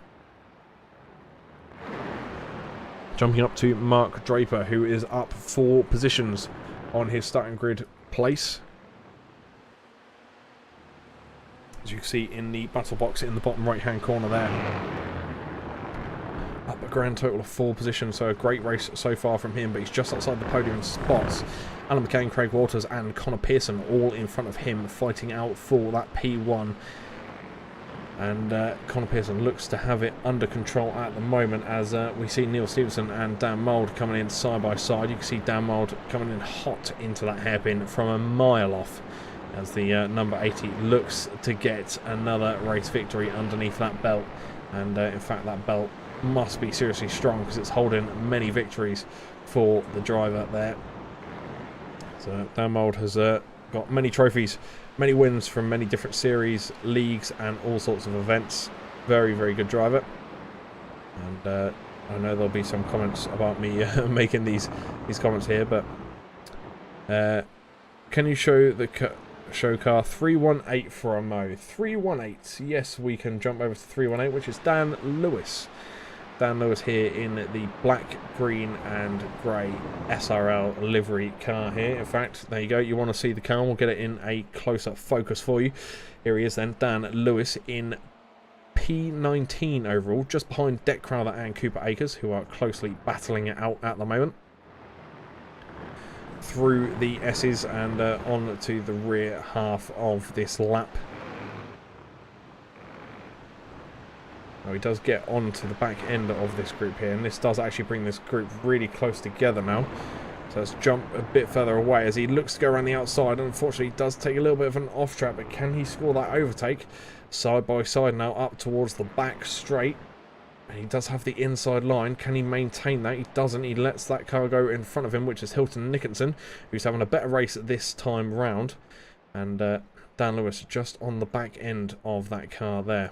Jumping up to Mark Draper, who is up 4 positions on his starting grid place. As you can see in the battle box in the bottom right hand corner there. Up a grand total of 4 positions, so a great race so far from him, but he's just outside the podium spots. Alan McCain, Craig Waters and Connor Pearson all in front of him, fighting out for that P1. And Connor Pearson looks to have it under control at the moment, as we see Neil Stevenson and Dan Mould coming in side by side. You can see Dan Mould coming in hot into that hairpin from a mile off, as the number 80 looks to get another race victory underneath that belt. And in fact, that belt must be seriously strong because it's holding many victories for the driver there. So Dan Mould has got many trophies, many wins from many different series, leagues and all sorts of events. Very, very good driver. And I know there'll be some comments about me making these comments here, but can you show the show car 318 for a mo? 318, yes, we can jump over to 318, which is Dan Lewis. Dan Lewis here in the black, green and grey SRL livery car here. In fact, there you go, you want to see the car, we'll get it in a closer focus for you. Here he is then, Dan Lewis in P19 overall, just behind Deck Crowther and Cooper Akers, who are closely battling it out at the moment. Through the S's and on to the rear half of this lap. Now he does get onto the back end of this group here, and this does actually bring this group really close together now. So let's jump a bit further away as he looks to go around the outside. Unfortunately, he does take a little bit of an off track, but can he score that overtake? Side by side now up towards the back straight. And he does have the inside line. Can he maintain that? He doesn't. He lets that car go in front of him, which is Hilton Nickinson, who's having a better race this time round. And Dan Lewis just on the back end of that car there.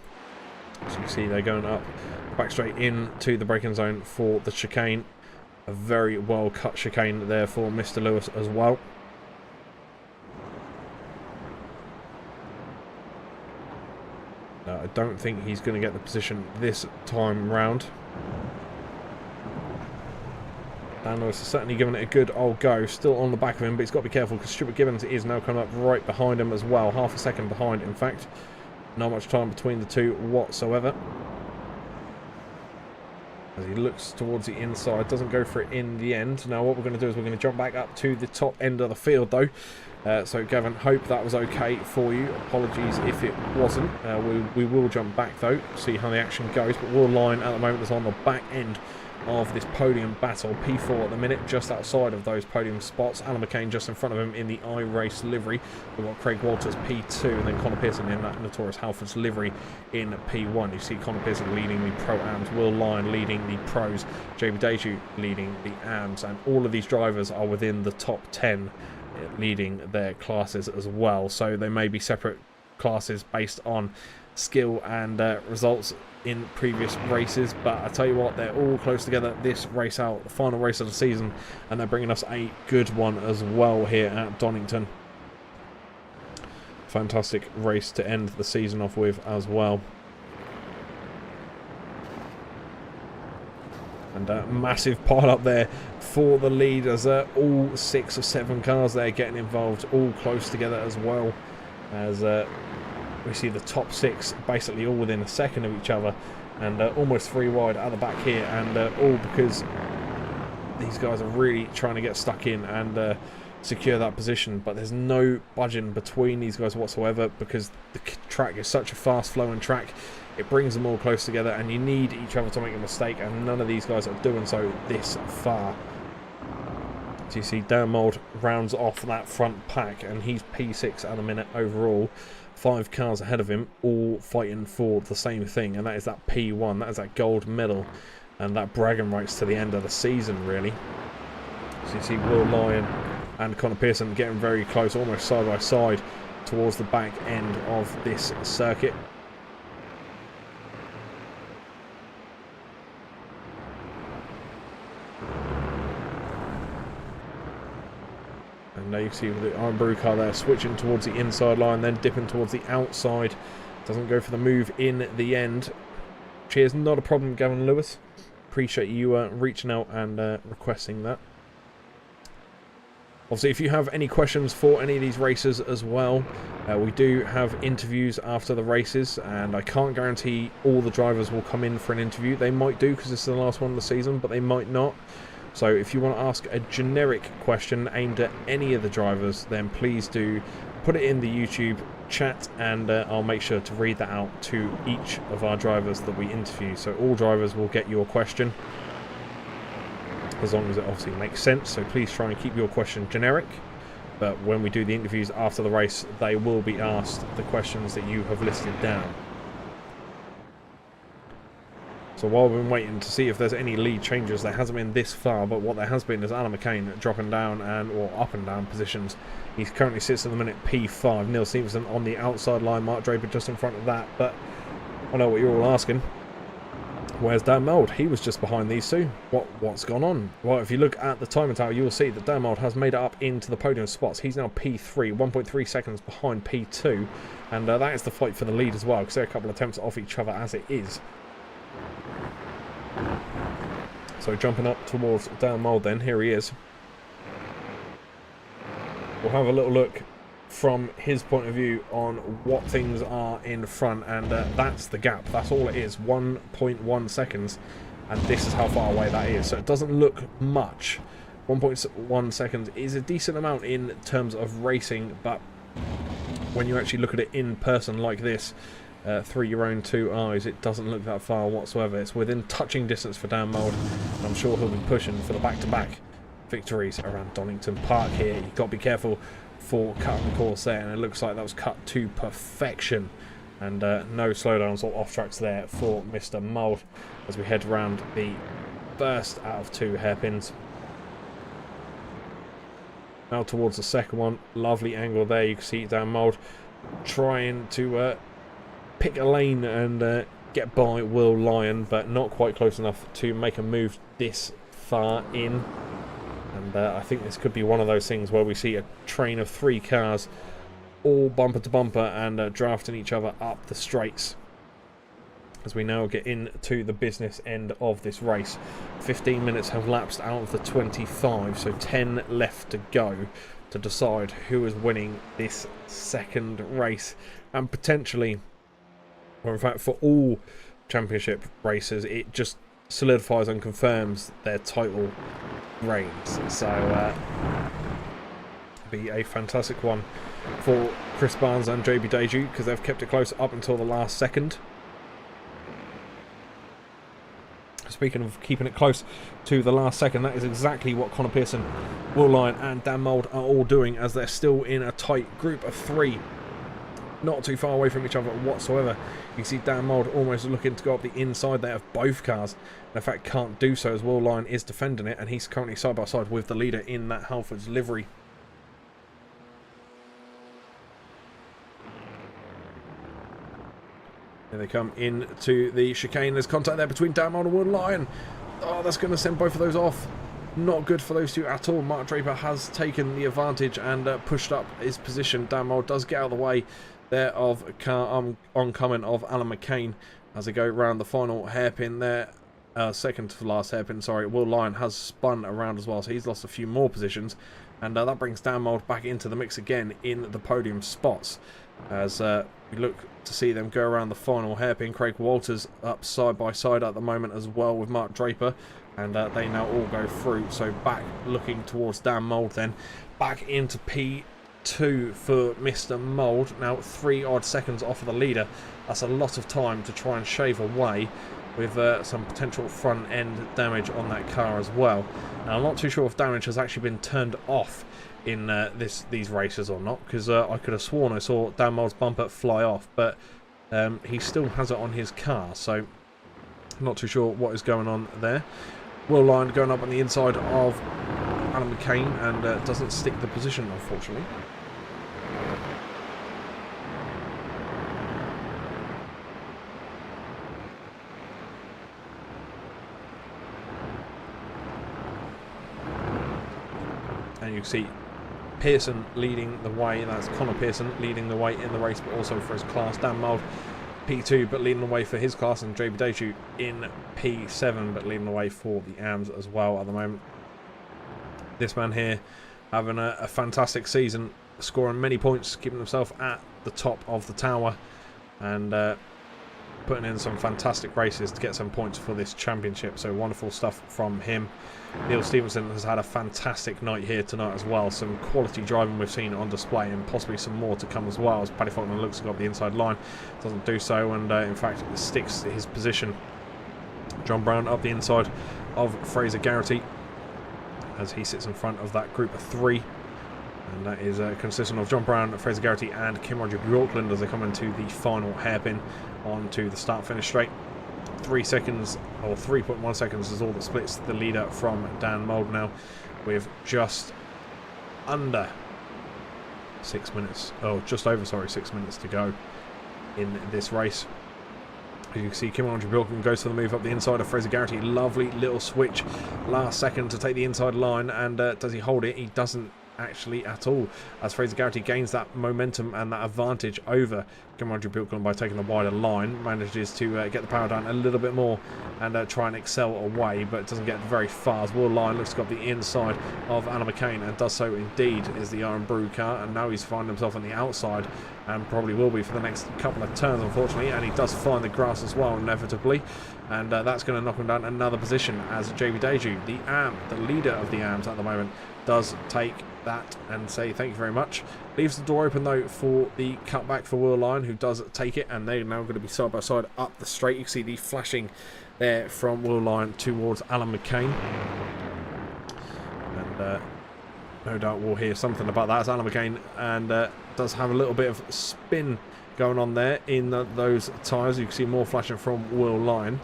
As you can see, they're going up the back straight into the braking zone for the chicane. A very well cut chicane there for Mr. Lewis as well. I don't think he's going to get the position this time round. Dan Lewis is certainly giving it a good old go. Still on the back of him, but he's got to be careful because Stuart Gibbons is now coming up right behind him as well. Half a second behind, in fact. Not much time between the two whatsoever. As he looks towards the inside, doesn't go for it in the end. Now what we're going to do is we're going to jump back up to the top end of the field though. So Gavin, hope that was okay for you. Apologies if it wasn't. We will jump back though, see how the action goes. But Will Line at the moment is on the back end of this podium battle. P4 at the minute, just outside of those podium spots. Alan McCain just in front of him in the iRace livery. We've got Craig Walters P2 and then Connor Pearson in that Notorious Halfords livery in P1. You see Connor Pearson leading the Pro-Ams, Will Lyon leading the Pros, JB Deju leading the AMs, and all of these drivers are within the top 10 leading their classes as well. So they may be separate classes based on skill and results in previous races, but I tell you what, they're all close together this race out, the final race of the season, and they're bringing us a good one as well here at Donington. Fantastic race to end the season off with as well. And a massive pile up there for the lead as all 6 or 7 cars there getting involved, all close together as well, as we see the top 6 basically all within a second of each other, and almost 3 wide at the back here, and all because these guys are really trying to get stuck in and secure that position. But there's no budging between these guys whatsoever because the track is such a fast flowing track. It brings them all close together, and you need each other to make a mistake, and none of these guys are doing so this far. So you see Dan Mould rounds off that front pack, and he's P6 at the minute overall. 5 cars ahead of him, all fighting for the same thing, and that is that P1, that is that gold medal, and that bragging rights to the end of the season, really. So you see Will Lyon and Connor Pearson getting very close, almost side by side, towards the back end of this circuit. And now you see the Iron Brew car there switching towards the inside line, then dipping towards the outside. Doesn't go for the move in the end. Cheers, not a problem, Gavin Lewis. Appreciate you reaching out and requesting that. Obviously, if you have any questions for any of these races as well, we do have interviews after the races, and I can't guarantee all the drivers will come in for an interview. They might do because this is the last one of the season, but they might not. So if you want to ask a generic question aimed at any of the drivers, then please do put it in the YouTube chat, and I'll make sure to read that out to each of our drivers that we interview. So all drivers will get your question, as long as it obviously makes sense. So please try and keep your question generic, but when we do the interviews after the race, they will be asked the questions that you have listed down. So while we've been waiting to see if there's any lead changes, there hasn't been this far, but what there has been is Alan McCain dropping down or up and down positions. He currently sits at the minute P5. Neil Stevenson on the outside line, Mark Draper just in front of that. But I know what you're all asking. Where's Dan Mould? He was just behind these two. What's gone on? Well, if you look at the timing tower, you'll see that Dan Mould has made it up into the podium spots. He's now P3, 1.3 seconds behind P2. And that is the fight for the lead as well, because there are a couple of attempts off each other as it is. So jumping up towards Dan Mould then, here he is. We'll have a little look from his point of view on what things are in front, and that's the gap. That's all it is, 1.1 seconds, and this is how far away that is. So it doesn't look much. 1.1 seconds is a decent amount in terms of racing, but when you actually look at it in person like this, through your own two eyes, it doesn't look that far whatsoever. It's within touching distance for Dan Mould, and I'm sure he'll be pushing for the back-to-back victories around Donington Park here. You've got to be careful for cutting the course there, and it looks like that was cut to perfection. And no slowdowns or off-tracks there for Mr. Mould as we head around the first out of two hairpins. Now towards the second one. Lovely angle there. You can see Dan Mould trying to pick a lane and get by Will Lyon, but not quite close enough to make a move this far in. And I think this could be one of those things where we see a train of three cars all bumper to bumper and drafting each other up the straights as we now get into the business end of this race. 15 minutes have lapsed out of the 25, so 10 left to go to decide who is winning this second race, and potentially, or in fact for all championship races, it just solidifies and confirms their title reigns. So be a fantastic one for Chris Barnes and JB Deju, because they've kept it close up until the last second. Speaking of keeping it close to the last second, that is exactly what Connor Pearson, Will Lyon and Dan Mould are all doing, as they're still in a tight group of three, not too far away from each other whatsoever. You can see Dan Mould almost looking to go up the inside there of both cars, and in fact can't do so as Will Lyon is defending it, and he's currently side by side with the leader in that Halfords livery. Here they come into the chicane. There's contact there between Dan Mould and Will Lyon. Oh, that's going to send both of those off. Not good for those two at all. Mark Draper has taken the advantage and pushed up his position. Dan Mould does get out of the way there of oncoming of Alan McCain as they go around the final hairpin there. Second to last hairpin, sorry. Will Lyon has spun around as well, so he's lost a few more positions. And that brings Dan Mould back into the mix again in the podium spots, as we look to see them go around the final hairpin. Craig Walters up side by side at the moment as well with Mark Draper, and they now all go through. So back looking towards Dan Mould then. Back into P2 for Mr. Mould. Now 3 odd seconds off of the leader. That's a lot of time to try and shave away, with some potential front end damage on that car as well. Now I'm not too sure if damage has actually been turned off in these races or not, because I could have sworn I saw Dan Mould's bumper fly off, but he still has it on his car, so I'm not too sure what is going on there. Will Lyon going up on the inside of Alan McCain and doesn't stick the position, unfortunately. And you can see Pearson leading the way. That's Connor Pearson leading the way in the race, but also for his class. Dan Mould P2, but leading the way for his class, and JB Deju in P7, but leading the way for the AMS as well at the moment. This man here having a fantastic season, scoring many points, keeping himself at the top of the tower, and putting in some fantastic races to get some points for this championship. So wonderful stuff from him. Neil Stevenson has had a fantastic night here tonight as well. Some quality driving we've seen on display, and possibly some more to come as well, as Paddy Faulkner looks to go up the inside line. Doesn't do so, and in fact sticks his position. John Brown up the inside of Fraser Garrity as he sits in front of that group of 3. And that is consistent of John Brown, Fraser Garrity and Kim Roger Bjorkland as they come into the final hairpin onto the start-finish straight. 3 seconds, or 3.1 seconds is all that splits the leader from Dan Mould now, with just under 6 minutes, oh, just over, sorry, 6 minutes to go in this race. As you can see, Kim Roger Bjorkland goes for the move up the inside of Fraser Garrity. Lovely little switch last second to take the inside line, and does he hold it? He doesn't actually at all, as Fraser Garrity gains that momentum and that advantage over Kim Roger Bjorkland by taking the wider line. Manages to get the power down a little bit more and try and excel away, but doesn't get very far, as Will Lyon looks to go up the inside of Alan McCain, and does so indeed is the Iron Brew car, and now he's finding himself on the outside, and probably will be for the next couple of turns, unfortunately, and he does find the grass as well inevitably, and that's going to knock him down another position, as JB Deju, the AM, the leader of the AMs at the moment, does take that and say thank you very much. Leaves the door open though for the cutback for Will Lyon, Donington, who does take it, and they're now going to be side by side up the straight. You can see the flashing there from Will Lyon towards Alan McCain. And no doubt we'll hear something about that as Alan McCain and does have a little bit of spin going on there in those tyres. You can see more flashing from Will Lyon.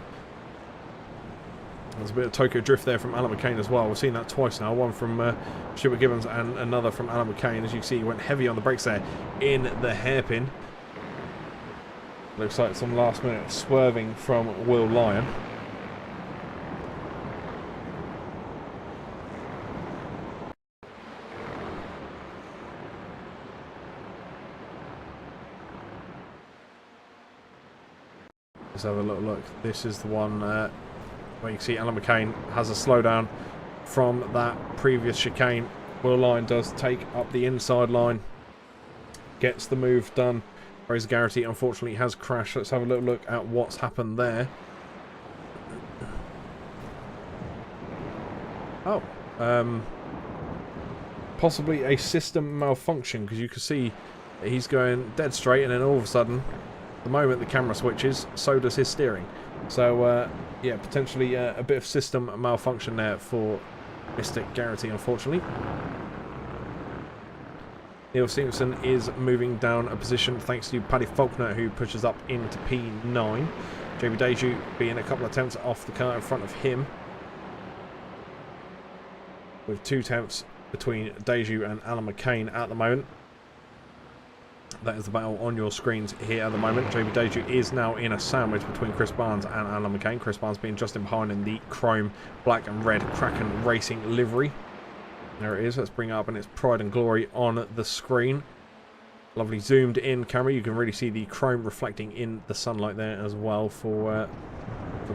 There's a bit of Tokyo drift there from Alan McCain as well. We've seen that twice now. One from Stuart Gibbons and another from Alan McCain. As you can see, he went heavy on the brakes there in the hairpin. Looks like some last minute swerving from Will Lyon. Let's have a little look. This is the one where you can see Alan McCain has a slowdown from that previous chicane. Will Lyon does take up the inside line, gets the move done. Fraser Garrity unfortunately has crashed. Let's have a little look at what's happened there. Oh, possibly a system malfunction, because you can see that he's going dead straight, and then all of a sudden, the moment the camera switches, so does his steering. So yeah, potentially a bit of system malfunction there for Mr. Garrity, unfortunately. Neil Stevenson is moving down a position thanks to Paddy Faulkner, who pushes up into P9. JB Deju being a couple of tenths off the car in front of him, with 2 tenths between Deju and Alan McCain at the moment. That is the battle on your screens here at the moment. JB Deju is now in a sandwich between Chris Barnes and Alan McCain. Chris Barnes being just in behind in the chrome, black and red Kraken Racing livery. There it is. Let's bring it up in its pride and glory on the screen. Lovely zoomed in camera. You can really see the chrome reflecting in the sunlight there as well for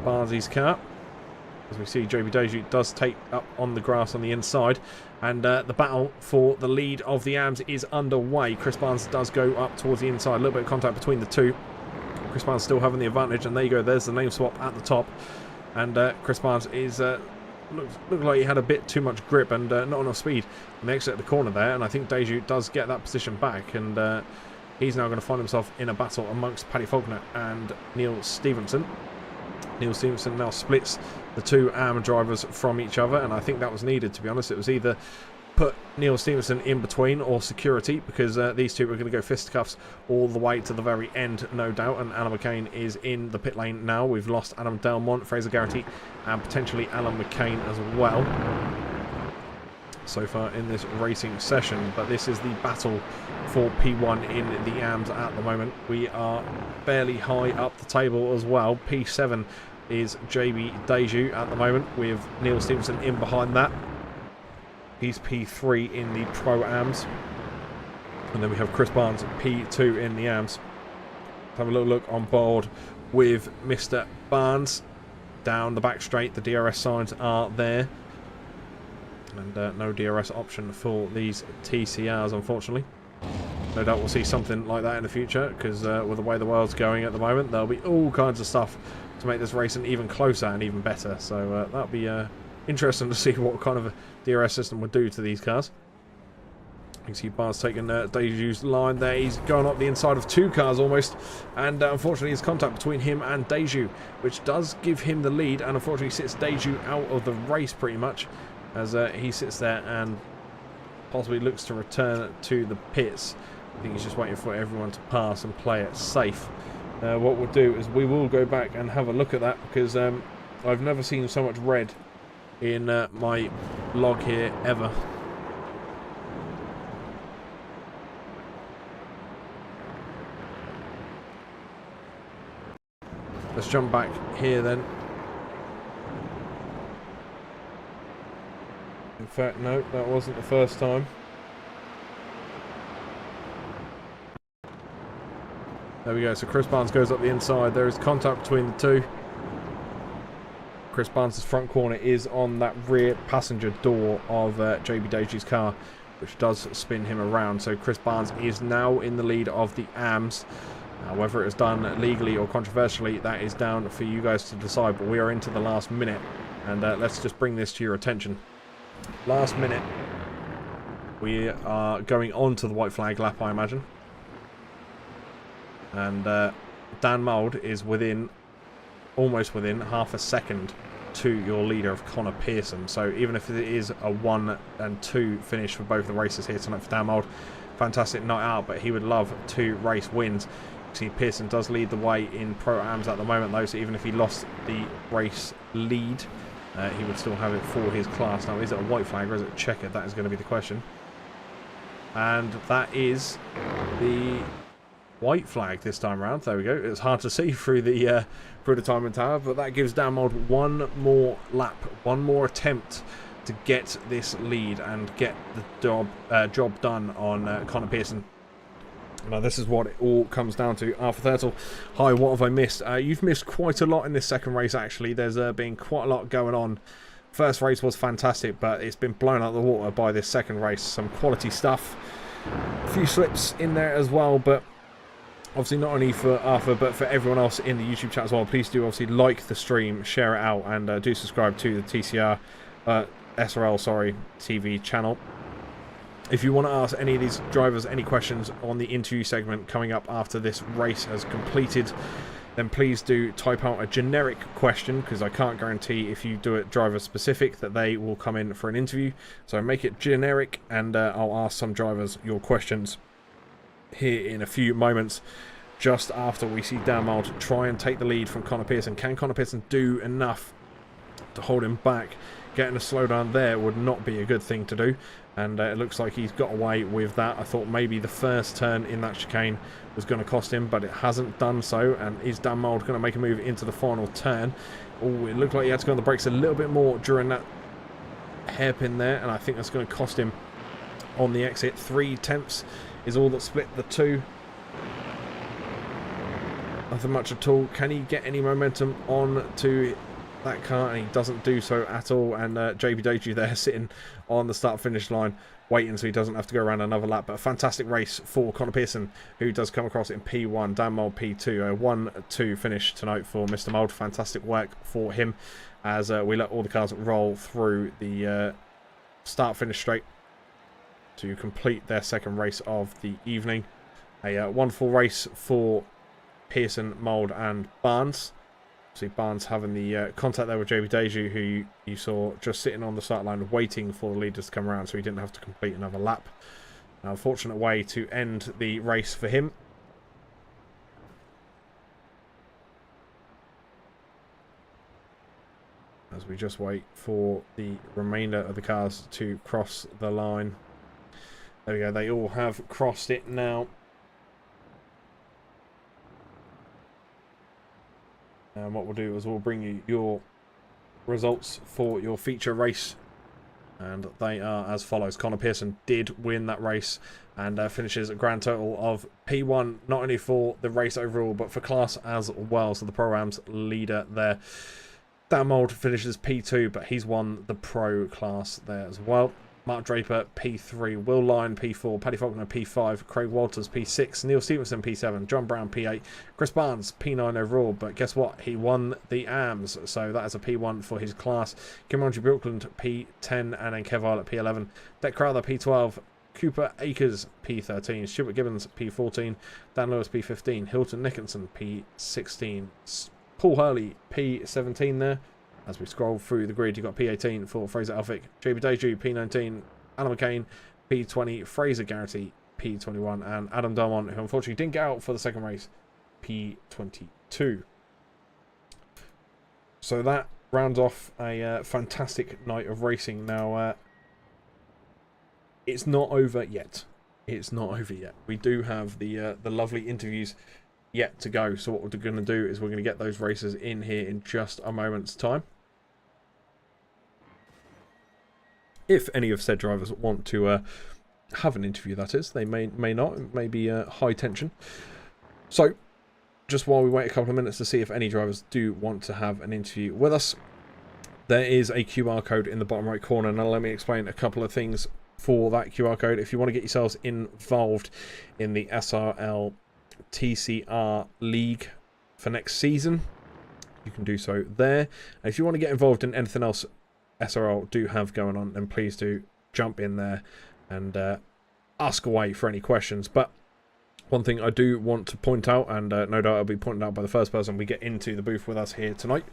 Barnsley's car. As we see, JB Deju does take up on the grass on the inside, and the battle for the lead of the AMS is underway. Chris Barnes does go up towards the inside. A little bit of contact between the two. Chris Barnes still having the advantage, and there you go. There's the name swap at the top, and Chris Barnes is looked like he had a bit too much grip and not enough speed on the exit of the corner there, and I think Deju does get that position back, and he's now going to find himself in a battle amongst Paddy Faulkner and Neil Stevenson. Neil Stevenson now splits the two AM drivers from each other, and I think that was needed, to be honest. It was either put Neil Stevenson in between or security, because these two were going to go fisticuffs all the way to the very end, no doubt. And Alan McCain is in the pit lane now. We've lost Adam Delmont, Fraser Garrity, and potentially Alan McCain as well so far in this racing session. But this is the battle for P1 in the AMS at the moment. We are fairly high up the table as well. P7 is JB Deju at the moment, with Neil Stevenson in behind that. He's P3 in the Pro AMS. And then we have Chris Barnes P2 in the AMS. Let's have a little look on board with Mr. Barnes. Down the back straight, the DRS signs are there. And no DRS option for these TCRs, unfortunately. No doubt we'll see something like that in the future, because with the way the world's going at the moment, there'll be all kinds of stuff to make this racing even closer and even better. So that'll be interesting to see what kind of a DRS system would do to these cars. You can see Barnes taking Deju's line there. He's going up the inside of two cars almost, and unfortunately there's contact between him and Deju, which does give him the lead, and unfortunately sits Deju out of the race pretty much, as he sits there and possibly looks to return to the pits. I think he's just waiting for everyone to pass and play it safe. What we'll do is we will go back and have a look at that, because I've never seen so much red in my log here ever. Let's jump back here then. In fact, no, that wasn't the first time. There we go. So Chris Barnes goes up the inside. There is contact between the two. Chris Barnes' front corner is on that rear passenger door of JB Deju's car, which does spin him around. So Chris Barnes is now in the lead of the AMS. Whether it is done legally or controversially, that is down for you guys to decide. But we are into the last minute, and let's just bring this to your attention. Last minute. We are going on to the white flag lap, I imagine. And Dan Mould is almost within half a second to your leader of Connor Pearson. So even if it is a 1 and 2 finish for both the races here tonight for Dan Mould, fantastic night out, but he would love 2 race wins. See, Pearson does lead the way in Pro-Ams at the moment though, so even if he lost the race lead, he would still have it for his class. Now, is it a white flag or is it checkered? That is going to be the question. And that is the white flag this time around. There we go. It's hard to see through the timing tower, but that gives Dan Mould one more lap, one more attempt to get this lead and get the job done on Connor Pearson. Now, this is what it all comes down to. Arthur Thurtle, hi, what have I missed? You've missed quite a lot in this second race, actually. There's been quite a lot going on. First race was fantastic, but it's been blown out of the water by this second race. Some quality stuff. A few slips in there as well, but obviously not only for Arthur, but for everyone else in the YouTube chat as well. Please do obviously like the stream, share it out, and do subscribe to the TCR, SRL, TV channel. If you want to ask any of these drivers any questions on the interview segment coming up after this race has completed, then please do type out a generic question, because I can't guarantee if you do it driver specific that they will come in for an interview. So make it generic, and I'll ask some drivers your questions here in a few moments, just after we see Dan Mould try and take the lead from Connor Pearson. Can Connor Pearson do enough to hold him back? Getting a slowdown there would not be a good thing to do, and it looks like he's got away with that. I thought maybe the first turn in that chicane was going to cost him, but it hasn't done so. And is Dan Mould going to make a move into the final turn? Oh, it looked like he had to go on the brakes a little bit more during that hairpin there, and I think that's going to cost him on the exit. 3/10 is all that split the two. Nothing much at all. Can he get any momentum on to that car? And he doesn't do so at all. And JB Deju there sitting on the start finish line waiting so he doesn't have to go around another lap. But a fantastic race for Connor Pearson, who does come across in P1. Dan Mould P2. A 1-2 finish tonight for Mr. Mould. Fantastic work for him as we let all the cars roll through the start finish straight to complete their second race of the evening. A wonderful race for Pearson, Mould and Barnes. See Barnes having the contact there with JB Deju, who you saw just sitting on the start line waiting for the leaders to come around, so he didn't have to complete another lap. An unfortunate way to end the race for him. As we just wait for the remainder of the cars to cross the line. There we go, they all have crossed it now. And what we'll do is we'll bring you your results for your feature race. And they are as follows. Connor Pearson did win that race and finishes a grand total of P1, not only for the race overall, but for class as well. So the Pro-Ams leader there. Dan Mould finishes P2, but he's won the Pro class there as well. Mark Draper, P3. Will Lyon, P4. Paddy Faulkner, P5. Craig Walters, P6. Neil Stevenson, P7. John Brown, P8. Chris Barnes, P9 overall. But guess what? He won the AMS. So that is a P1 for his class. Kim Ronji Brooklyn, P10. And then Kev Violet, P11. Deck Crowther, P12. Cooper Akers, P13. Stuart Gibbons, P14. Dan Lewis, P15. Hilton Nickinson, P16. Paul Hurley, P17 there. As we scroll through the grid, you've got P18 for Fraser Elphick, JB Deju, P19, Alan McCain, P20, Fraser Garrity, P21, and Adam Darmon, who unfortunately didn't get out for the second race, P22. So that rounds off a fantastic night of racing. Now, it's not over yet. It's not over yet. We do have the lovely interviews yet to go. So what we're going to do is we're going to get those races in here in just a moment's time. If any of said drivers want to have an interview, that is. They may not. It may be high tension. So, just while we wait a couple of minutes to see if any drivers do want to have an interview with us, there is a QR code in the bottom right corner. Now, let me explain a couple of things for that QR code. If you want to get yourselves involved in the SRL TCR League for next season, you can do so there. And if you want to get involved in anything else SRL do have going on, then please do jump in there and ask away for any questions. But One thing I do want to point out, and no doubt I'll be pointed out by the first person we get into the booth with us here tonight,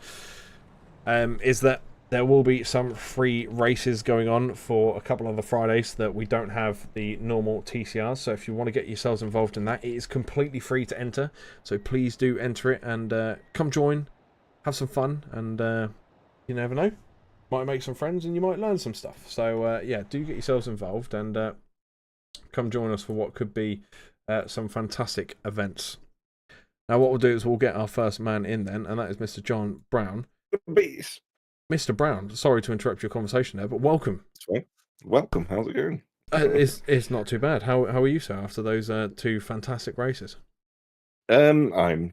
is that there will be some free races going on for a couple of the Fridays that we don't have the normal TCRs. So if you want to get yourselves involved in that, it is completely free to enter. So please do enter it and come join, have some fun, and you never know, might make some friends and you might learn some stuff. So yeah, do get yourselves involved and come join us for what could be some fantastic events. Now what we'll do is we'll get our first man in then, and that is Mr. John Brown. Bees. Mr. Brown, sorry to interrupt your conversation there, but welcome. Welcome. How's it going? It's not too bad. How are you, sir, after those two fantastic races? I'm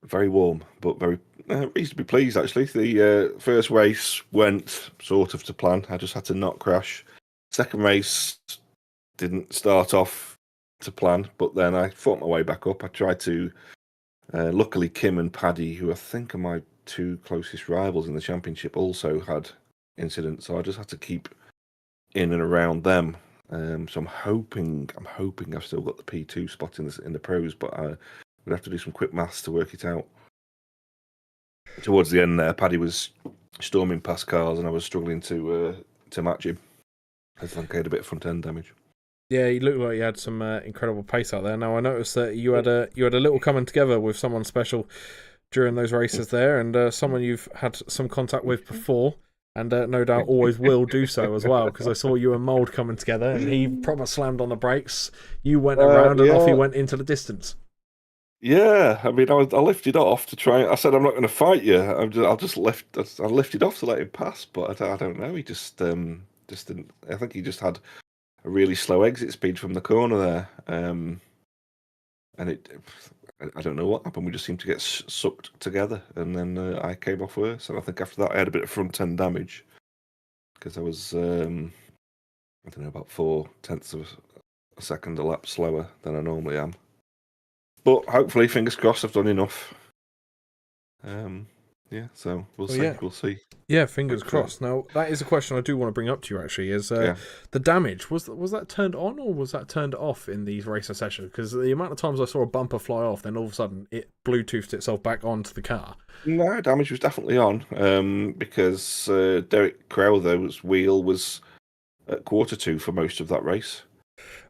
very warm, but very reasonably pleased, actually. The first race went sort of to plan. I just had to not crash. Second race didn't start off to plan, but then I fought my way back up. I tried to... luckily, Kim and Paddy, who I think are my two closest rivals in the championship, also had incidents, so I just had to keep in and around them. So I'm hoping I've still got the P2 spot in the pros, but I would have to do some quick maths to work it out. Towards the end there, Paddy was storming past cars, and I was struggling to match him. I think I had a bit of front end damage. Yeah, you looked like you had some incredible pace out there. Now I noticed that you had a little coming together with someone special during those races there, and someone you've had some contact with before, and no doubt always will do so as well, because I saw you and Mould coming together, and he proper slammed on the brakes. You went around, and off he went into the distance. Yeah, I mean, I lifted off to try. I said, I'm not going to fight you. I lifted off to let him pass, but I don't know. He just didn't. I think he just had a really slow exit speed from the corner there, and I don't know what happened. We just seemed to get sucked together, and then I came off worse. And I think after that, I had a bit of front end damage because I was, I don't know, about 0.4 of a second a lap slower than I normally am. But hopefully, fingers crossed, I've done enough. Yeah, so we'll see. Yeah. We'll see. Yeah, fingers crossed. Now, that is a question I do want to bring up to you, actually, is the damage. Was that turned on or was that turned off in these racer sessions? Because the amount of times I saw a bumper fly off, then all of a sudden it Bluetoothed itself back onto the car. No, damage was definitely on, because Derek Crowther's wheel was at Q2 for most of that race.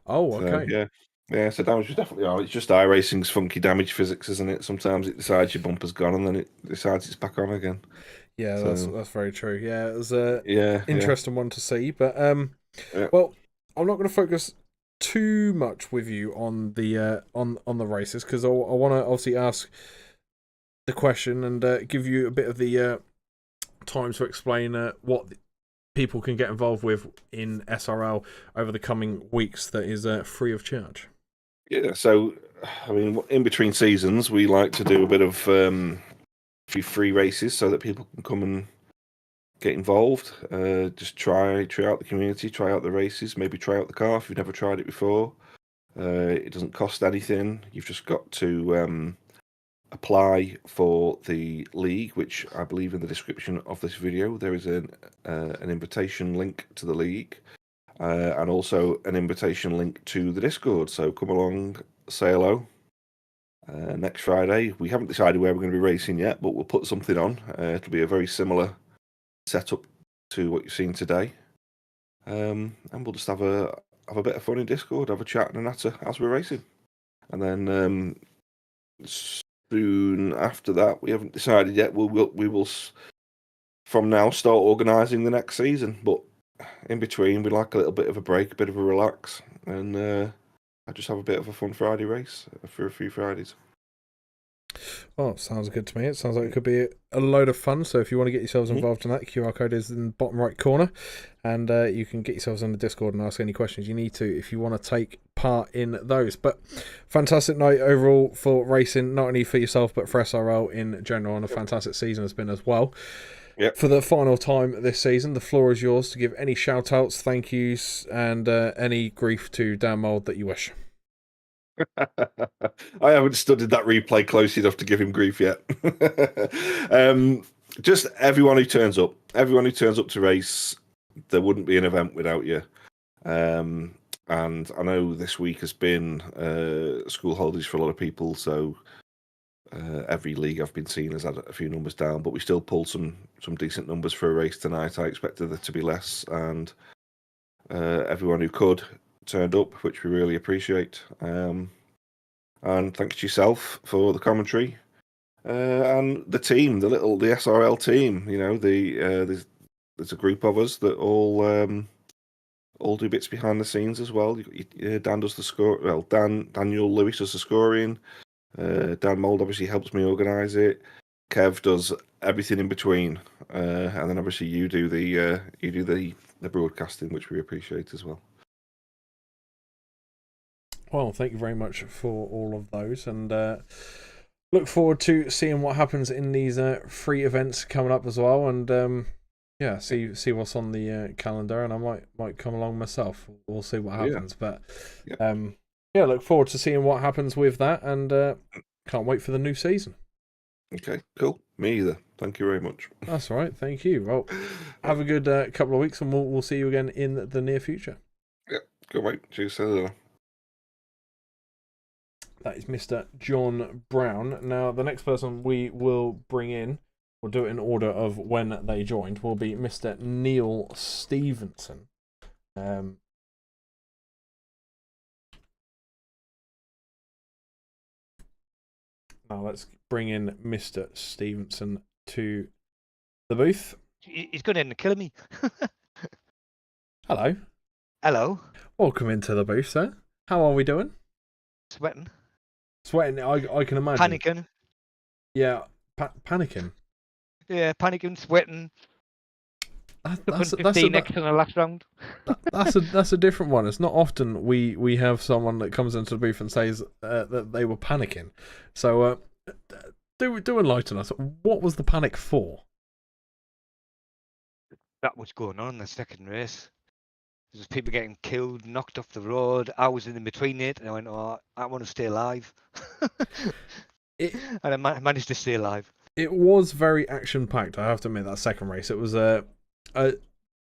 Oh, okay. So, yeah, so damage was definitely on. It's just iRacing's funky damage physics, isn't it? Sometimes it decides your bumper's gone and then it decides it's back on again. Yeah, so, that's very true. Yeah, it was a interesting one to see. But well, I'm not going to focus too much with you on the races, because I want to obviously ask the question and give you a bit of the time to explain what people can get involved with in SRL over the coming weeks that is free of charge. Yeah, so I mean, in between seasons, we like to do a bit of free races so that people can come and get involved. Just try out the community, try out the races, maybe try out the car if you've never tried it before. It doesn't cost anything. You've just got to apply for the league, which I believe in the description of this video there is an invitation link to the league, and also an invitation link to the Discord. So come along, say hello. Next Friday, we haven't decided where we're going to be racing yet, but we'll put something on. It'll be a very similar setup to what you've seen today, and we'll just have a bit of fun in Discord, have a chat and a natter as we're racing, and then soon after that, we haven't decided yet. We will from now start organising the next season, but in between, we like a little bit of a break, a bit of a relax, and I just have a bit of a fun Friday race for a few Fridays. Oh, sounds good to me. It sounds like it could be a load of fun. So if you want to get yourselves involved in that, the QR code is in the bottom right corner, and you can get yourselves on the Discord and ask any questions you need to if you want to take part in those. But fantastic night overall for racing, not only for yourself but for SRL in general, and a fantastic season has been as well. Yep. For the final time this season, the floor is yours to give any shout outs, thank yous, and any grief to Dan Mould that you wish. I haven't studied that replay close enough to give him grief yet. Just everyone who turns up to race. There wouldn't be an event without you. And I know this week has been school holidays for a lot of people, so every league I've been seeing has had a few numbers down, but we still pulled some decent numbers for a race tonight. I expected there to be less, and everyone who could turned up, which we really appreciate. And thanks to yourself for the commentary and the team, the SRL team. You know, there's a group of us that all do bits behind the scenes as well. Dan does the score. Well, Daniel Lewis does the scoring. Dan Mould obviously helps me organise it. Kev does everything in between, and then obviously you do the broadcasting, which we appreciate as well. Well, thank you very much for all of those, and look forward to seeing what happens in these free events coming up as well, and yeah, see what's on the calendar, and I might come along myself. We'll see what happens, but yeah, look forward to seeing what happens with that, and can't wait for the new season. Okay, cool. Me either. Thank you very much. That's all right. Thank you. Well, have a good couple of weeks, and we'll see you again in the near future. Yeah, good mate. Cheers. That is Mr. John Brown. Now, the next person we will bring in, we'll do it in order of when they joined, will be Mr. Neil Stevenson. Now, let's bring in Mr. Stevenson to the booth. He's going to end up killing me. Hello. Hello. Welcome into the booth, sir. How are we doing? Sweating. Sweating, I can imagine. Panicking. Yeah, panicking. Yeah, panicking, sweating. That's 15 next in the last round. That's a different one. It's not often we have someone that comes into the booth and says that they were panicking. So do enlighten us. What was the panic for? That was going on in the second race. There was people getting killed, knocked off the road. I was in between it, and I went, "Oh, I want to stay alive." And I managed to stay alive. It was very action-packed, I have to admit, that second race. It was a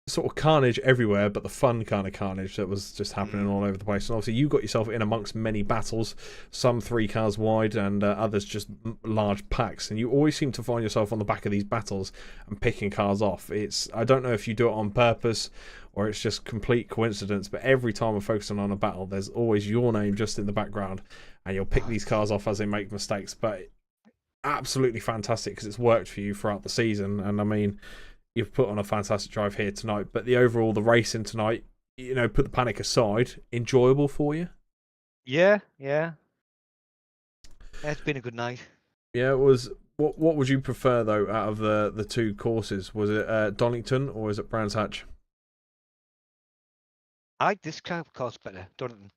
sort of carnage everywhere, but the fun kind of carnage that was just happening all over the place. And obviously you got yourself in amongst many battles, some 3 cars wide and others just large packs. And you always seem to find yourself on the back of these battles and picking cars off. I don't know if you do it on purpose or it's just complete coincidence, but every time we're focusing on a battle, there's always your name just in the background, and you'll pick these cars off as they make mistakes. But absolutely fantastic because it's worked for you throughout the season. And I mean, you've put on a fantastic drive here tonight, but the racing tonight, you know, put the panic aside, enjoyable for you? Yeah. It's been a good night. Yeah, it was. What would you prefer, though, out of the 2 courses? Was it Donington or is it Brands Hatch? I like this course better, Donington.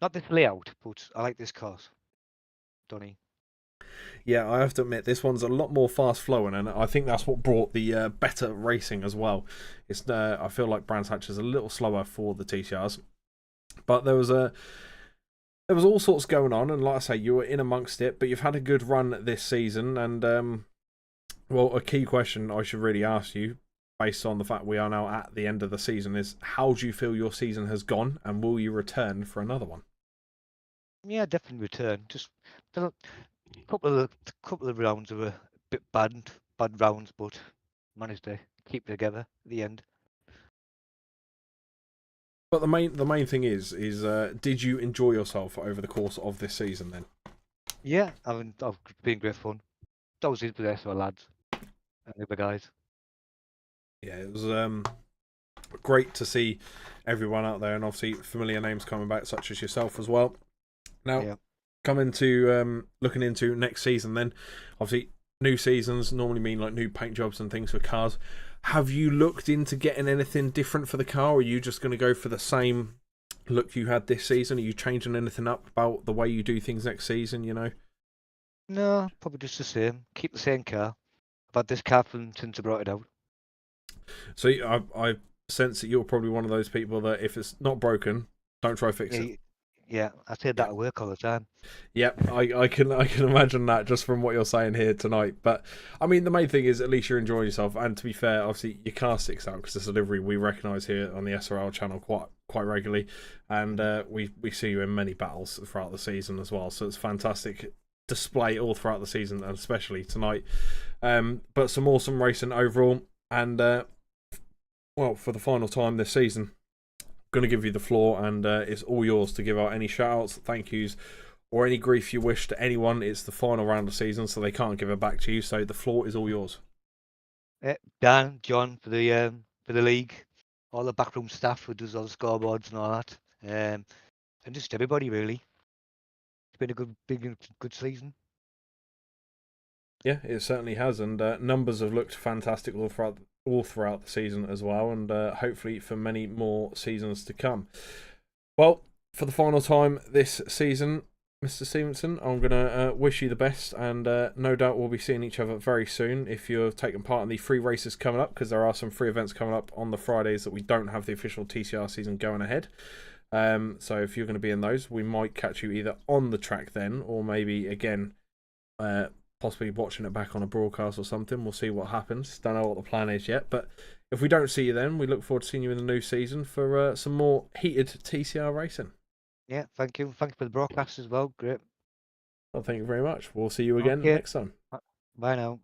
Not this layout, but I like this course, Donny. Yeah, I have to admit, this one's a lot more fast-flowing, and I think that's what brought the better racing as well. It's I feel like Brands Hatch is a little slower for the TCRs, but there was all sorts going on, and like I say, you were in amongst it, but you've had a good run this season, and well, a key question I should really ask you, based on the fact we are now at the end of the season, is how do you feel your season has gone, and will you return for another one? Yeah, definitely return. Just a couple of rounds were a bit bad rounds, but managed to keep it together at the end. But the main thing is did you enjoy yourself over the course of this season then? Yeah, I've been great fun. Those is there for lads and the other guys. Yeah, it was great to see everyone out there, and obviously familiar names coming back, such as yourself as well. Now, coming to looking into next season, then obviously new seasons normally mean like new paint jobs and things for cars. Have you looked into getting anything different for the car, or are you just going to go for the same look you had this season? Are you changing anything up about the way you do things next season, you know? No, probably just the same. Keep the same car. I've had this car since I brought it out. So I sense that you're probably one of those people that if it's not broken, don't try fix it. Yeah, I say that at work all the time. Yep, I can imagine that just from what you're saying here tonight. But I mean, the main thing is at least you're enjoying yourself. And to be fair, obviously your car sticks out because it's a delivery we recognise here on the SRL channel quite regularly, and we see you in many battles throughout the season as well. So it's fantastic display all throughout the season, and especially tonight. But some awesome racing overall, and well, for the final time this season, I'm going to give you the floor, and it's all yours to give out any shout outs, thank yous, or any grief you wish to anyone. It's the final round of the season, so they can't give it back to you. So the floor is all yours. Dan, John for the league, all the backroom staff who does all the scoreboards and all that, and just everybody really. It's been a good season. Yeah, it certainly has, and numbers have looked fantastic all throughout the season as well, and hopefully for many more seasons to come. Well, for the final time this season, Mr. Stevenson, I'm going to wish you the best, and no doubt we'll be seeing each other very soon if you're taking part in the free races coming up, because there are some free events coming up on the Fridays that we don't have the official TCR season going ahead. So if you're going to be in those, we might catch you either on the track then, or maybe again, possibly watching it back on a broadcast or something. We'll see what happens. Don't know what the plan is yet, but if we don't see you then, we look forward to seeing you in the new season for some more heated TCR racing. Yeah, thank you. Thank you for the broadcast as well. Great. Well, thank you very much. We'll see you again next time. Bye now.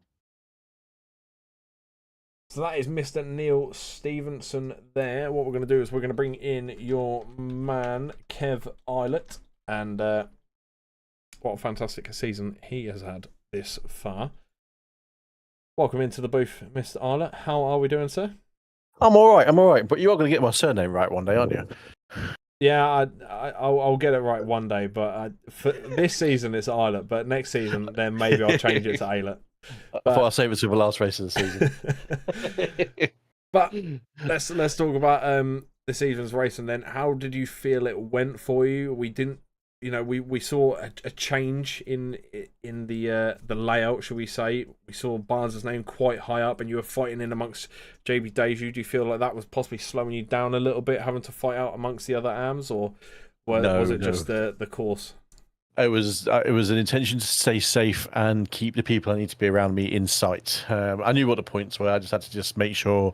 So that is Mr. Neil Stevenson there. What we're going to do is we're going to bring in your man, Kev Eilert, and what a fantastic season he has had this far. Welcome into the booth, Mr. Eilert. How are we doing, sir? I'm all right. But you are going to get my surname right one day, aren't you? Yeah, I'll get it right one day, but for this season it's Eilert, but next season then maybe I'll change it to Eilert. I thought I'll save it to the last race of the season. But let's talk about this season's race, and then how did you feel it went for you? We didn't, we saw a change in the layout, should we say? We saw Barnes' name quite high up, and you were fighting in amongst JB Deju. Do you feel like that was possibly slowing you down a little bit, having to fight out amongst the other AMs, or was it just the course? It was an intention to stay safe and keep the people I need to be around me in sight. I knew what the points were. I just had to make sure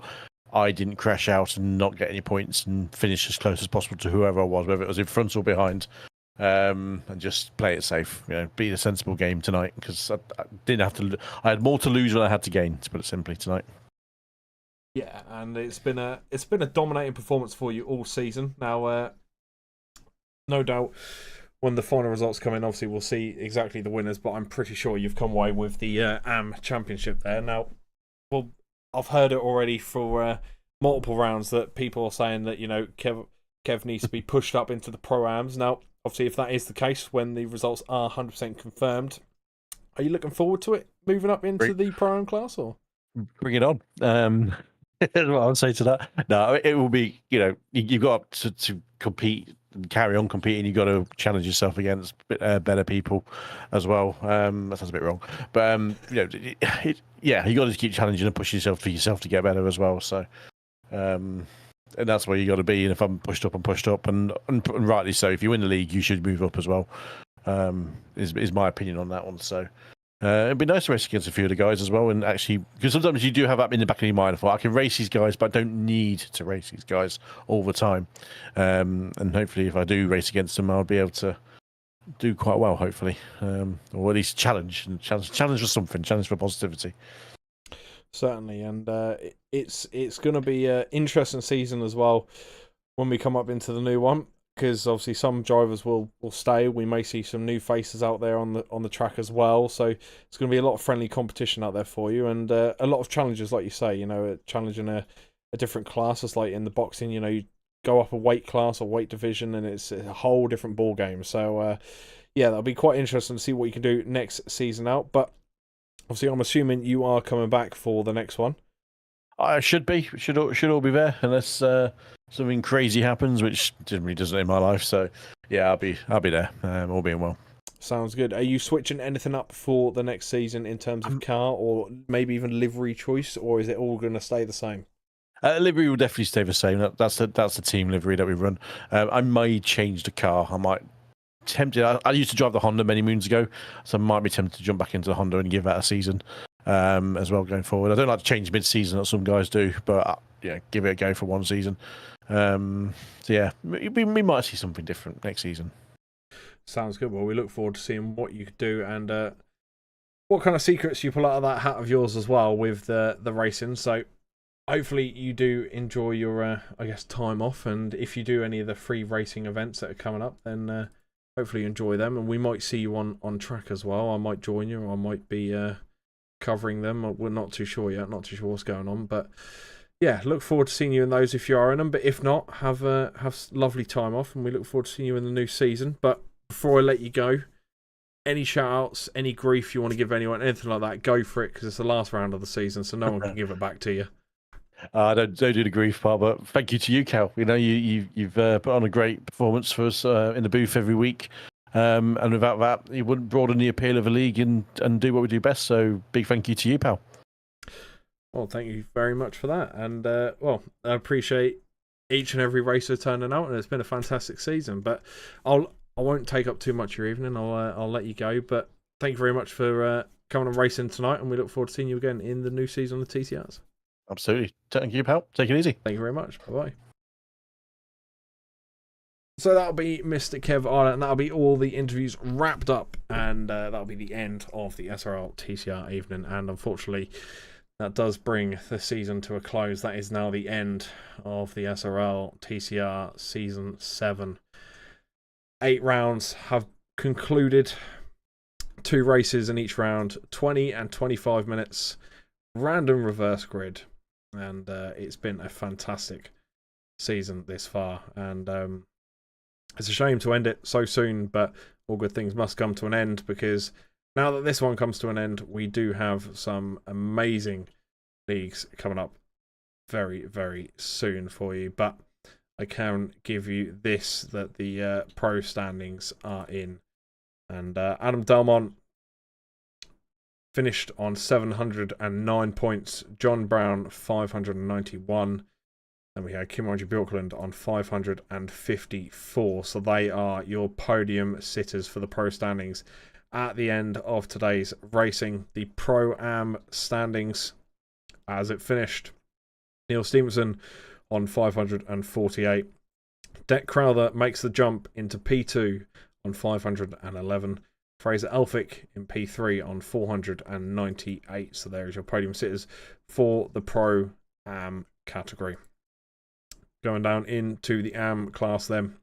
I didn't crash out and not get any points and finish as close as possible to whoever I was, whether it was in front or behind. And just play it safe, be a sensible game tonight, because I didn't have to. I had more to lose than I had to gain, to put it simply, tonight. Yeah, and it's been a dominating performance for you all season. Now, no doubt, when the final results come in, obviously we'll see exactly the winners. But I'm pretty sure you've come away with the AM Championship there. Now, well, I've heard it already for multiple rounds that people are saying that Kev needs to be pushed up into the Pro-Ams. Now, obviously, if that is the case, when the results are 100% confirmed, are you looking forward to it moving up into the Pro-Am class, or bring it on? That's what I would say to that. No, it will be. You've got to compete, and carry on competing. You've got to challenge yourself against better people as well. That sounds a bit wrong, but you got to keep challenging and pushing yourself to get better as well. So. And that's where you got to be. And if I'm pushed up, and rightly so. If you win the league, you should move up as well. Is my opinion on that one. So it'd be nice to race against a few of the guys as well. And actually, because sometimes you do have that in the back of your mind. I thought I can race these guys, but I don't need to race these guys all the time. And hopefully, if I do race against them, I'll be able to do quite well. Hopefully, or at least challenge for something. Challenge for positivity. Certainly, and it's going to be an interesting season as well when we come up into the new one, because obviously some drivers will stay. We may see some new faces out there on the track as well, so it's going to be a lot of friendly competition out there for you, and a lot of challenges, like you say. Challenging a different class. It's like in the boxing, you go up a weight class or weight division, and it's a whole different ball game. So yeah, that'll be quite interesting to see what you can do next season out. But obviously, I'm assuming you are coming back for the next one. I should be. Should all be there, unless something crazy happens, which generally doesn't in my life. So yeah, I'll be there. All being well. Sounds good. Are you switching anything up for the next season in terms of car, or maybe even livery choice, or is it all going to stay the same? Livery will definitely stay the same. That's the team livery that we run. I may change the car. I might tempted. I used to drive the Honda many moons ago, so I might be tempted to jump back into the Honda and give that a season as well going forward. I don't like to change mid-season like some guys do, but give it a go for one season. So yeah, we might see something different next season. Sounds good. Well, we look forward to seeing what you could do and what kind of secrets you pull out of that hat of yours as well with the racing. So hopefully you do enjoy your, time off. And if you do any of the free racing events that are coming up, then hopefully you enjoy them. And we might see you on track as well. I might join you, or I might be covering them. We're not too sure yet. Not too sure what's going on. But yeah, look forward to seeing you in those if you are in them. But if not, have lovely time off. And we look forward to seeing you in the new season. But before I let you go, any shout-outs, any grief you want to give anyone, anything like that, go for it, because it's the last round of the season, so no one can give it back to you. Don't do the grief part, but thank you to you, Cal. You've put on a great performance for us in the booth every week, and without that, you wouldn't broaden the appeal of the league and do what we do best. So big thank you to you, pal. Well, thank you very much for that, and I appreciate each and every racer turning out, and it's been a fantastic season. But I won't take up too much of your evening. I'll let you go. But thank you very much for coming and racing tonight, and we look forward to seeing you again in the new season of the TCRs. Absolutely. Thank you, pal. Take it easy. Thank you very much. Bye-bye. So that'll be Mr. Kev Ireland, and that'll be all the interviews wrapped up, and that'll be the end of the SRL TCR evening. And unfortunately, that does bring the season to a close. That is now the end of the SRL TCR Season 7. 8 rounds have concluded. 2 races in each round, 20 and 25 minutes, random reverse grid, and it's been a fantastic season this far. And it's a shame to end it so soon, but all good things must come to an end, because now that this one comes to an end, we do have some amazing leagues coming up very, very soon for you. But I can give you this, that the pro standings are in. And Adam Delmont finished on 709 points. John Brown, 591. And we had Kim Roger Bjorkland on 554. So they are your podium sitters for the pro standings at the end of today's racing. The Pro-Am standings as it finished. Neil Stevenson on 548. Deck Crowther makes the jump into P2 on 511. Fraser Elphick in P3 on 498. So there is your podium sitters for the Pro-Am category. Going down into the Am class then.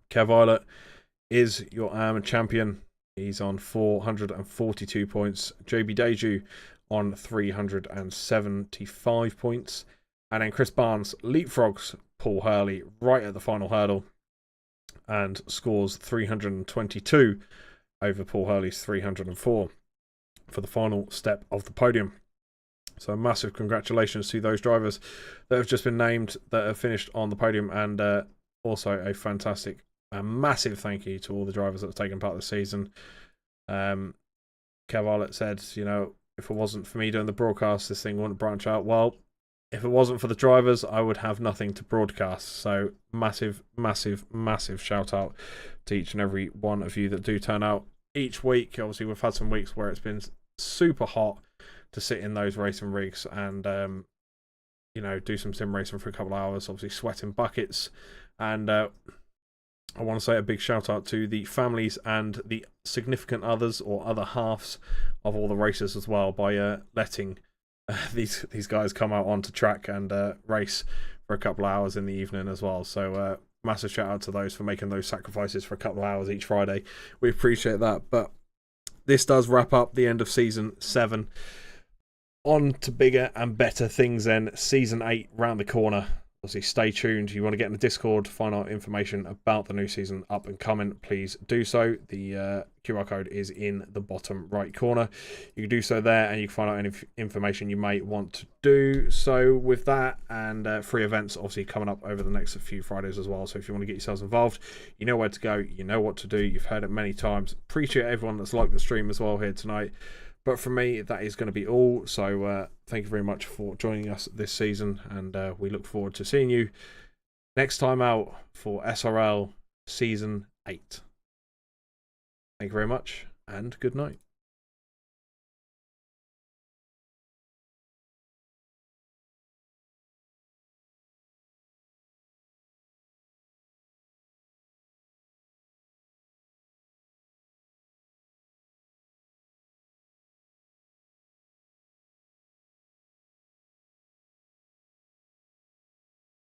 Kev Eilert is your Am champion. He's on 442 points. JB Deju on 375 points. And then Chris Barnes leapfrogs Paul Hurley right at the final hurdle and scores 322 over Paul Hurley's 304 for the final step of the podium. So massive congratulations to those drivers that have just been named, that have finished on the podium, and also a massive thank you to all the drivers that have taken part this season. Kev Eilert said, if it wasn't for me doing the broadcast, this thing wouldn't branch out. Well, if it wasn't for the drivers, I would have nothing to broadcast. So massive, massive, massive shout out to each and every one of you that do turn out each week. Obviously, we've had some weeks where it's been super hot to sit in those racing rigs and, do some sim racing for a couple of hours, obviously sweating buckets. And I want to say a big shout out to the families and the significant others or other halves of all the racers as well, by letting these guys come out onto track and race for a couple of hours in the evening as well. So massive shout out to those for making those sacrifices for a couple of hours each Friday. We appreciate that. But this does wrap up the end of Season 7. On to bigger and better things then. Season 8 round the corner. Obviously, stay tuned. You want to get in the Discord, find out information about the new season up and coming, please do so. The QR code is in the bottom right corner. You can do so there, and you can find out any information you may want to do. So with that, and free events obviously coming up over the next few Fridays as well. So if you want to get yourselves involved, you know where to go, you know what to do. You've heard it many times. Appreciate everyone that's liked the stream as well here tonight. But for me, that is going to be all. So thank you very much for joining us this season. And we look forward to seeing you next time out for SRL Season 8. Thank you very much, and good night.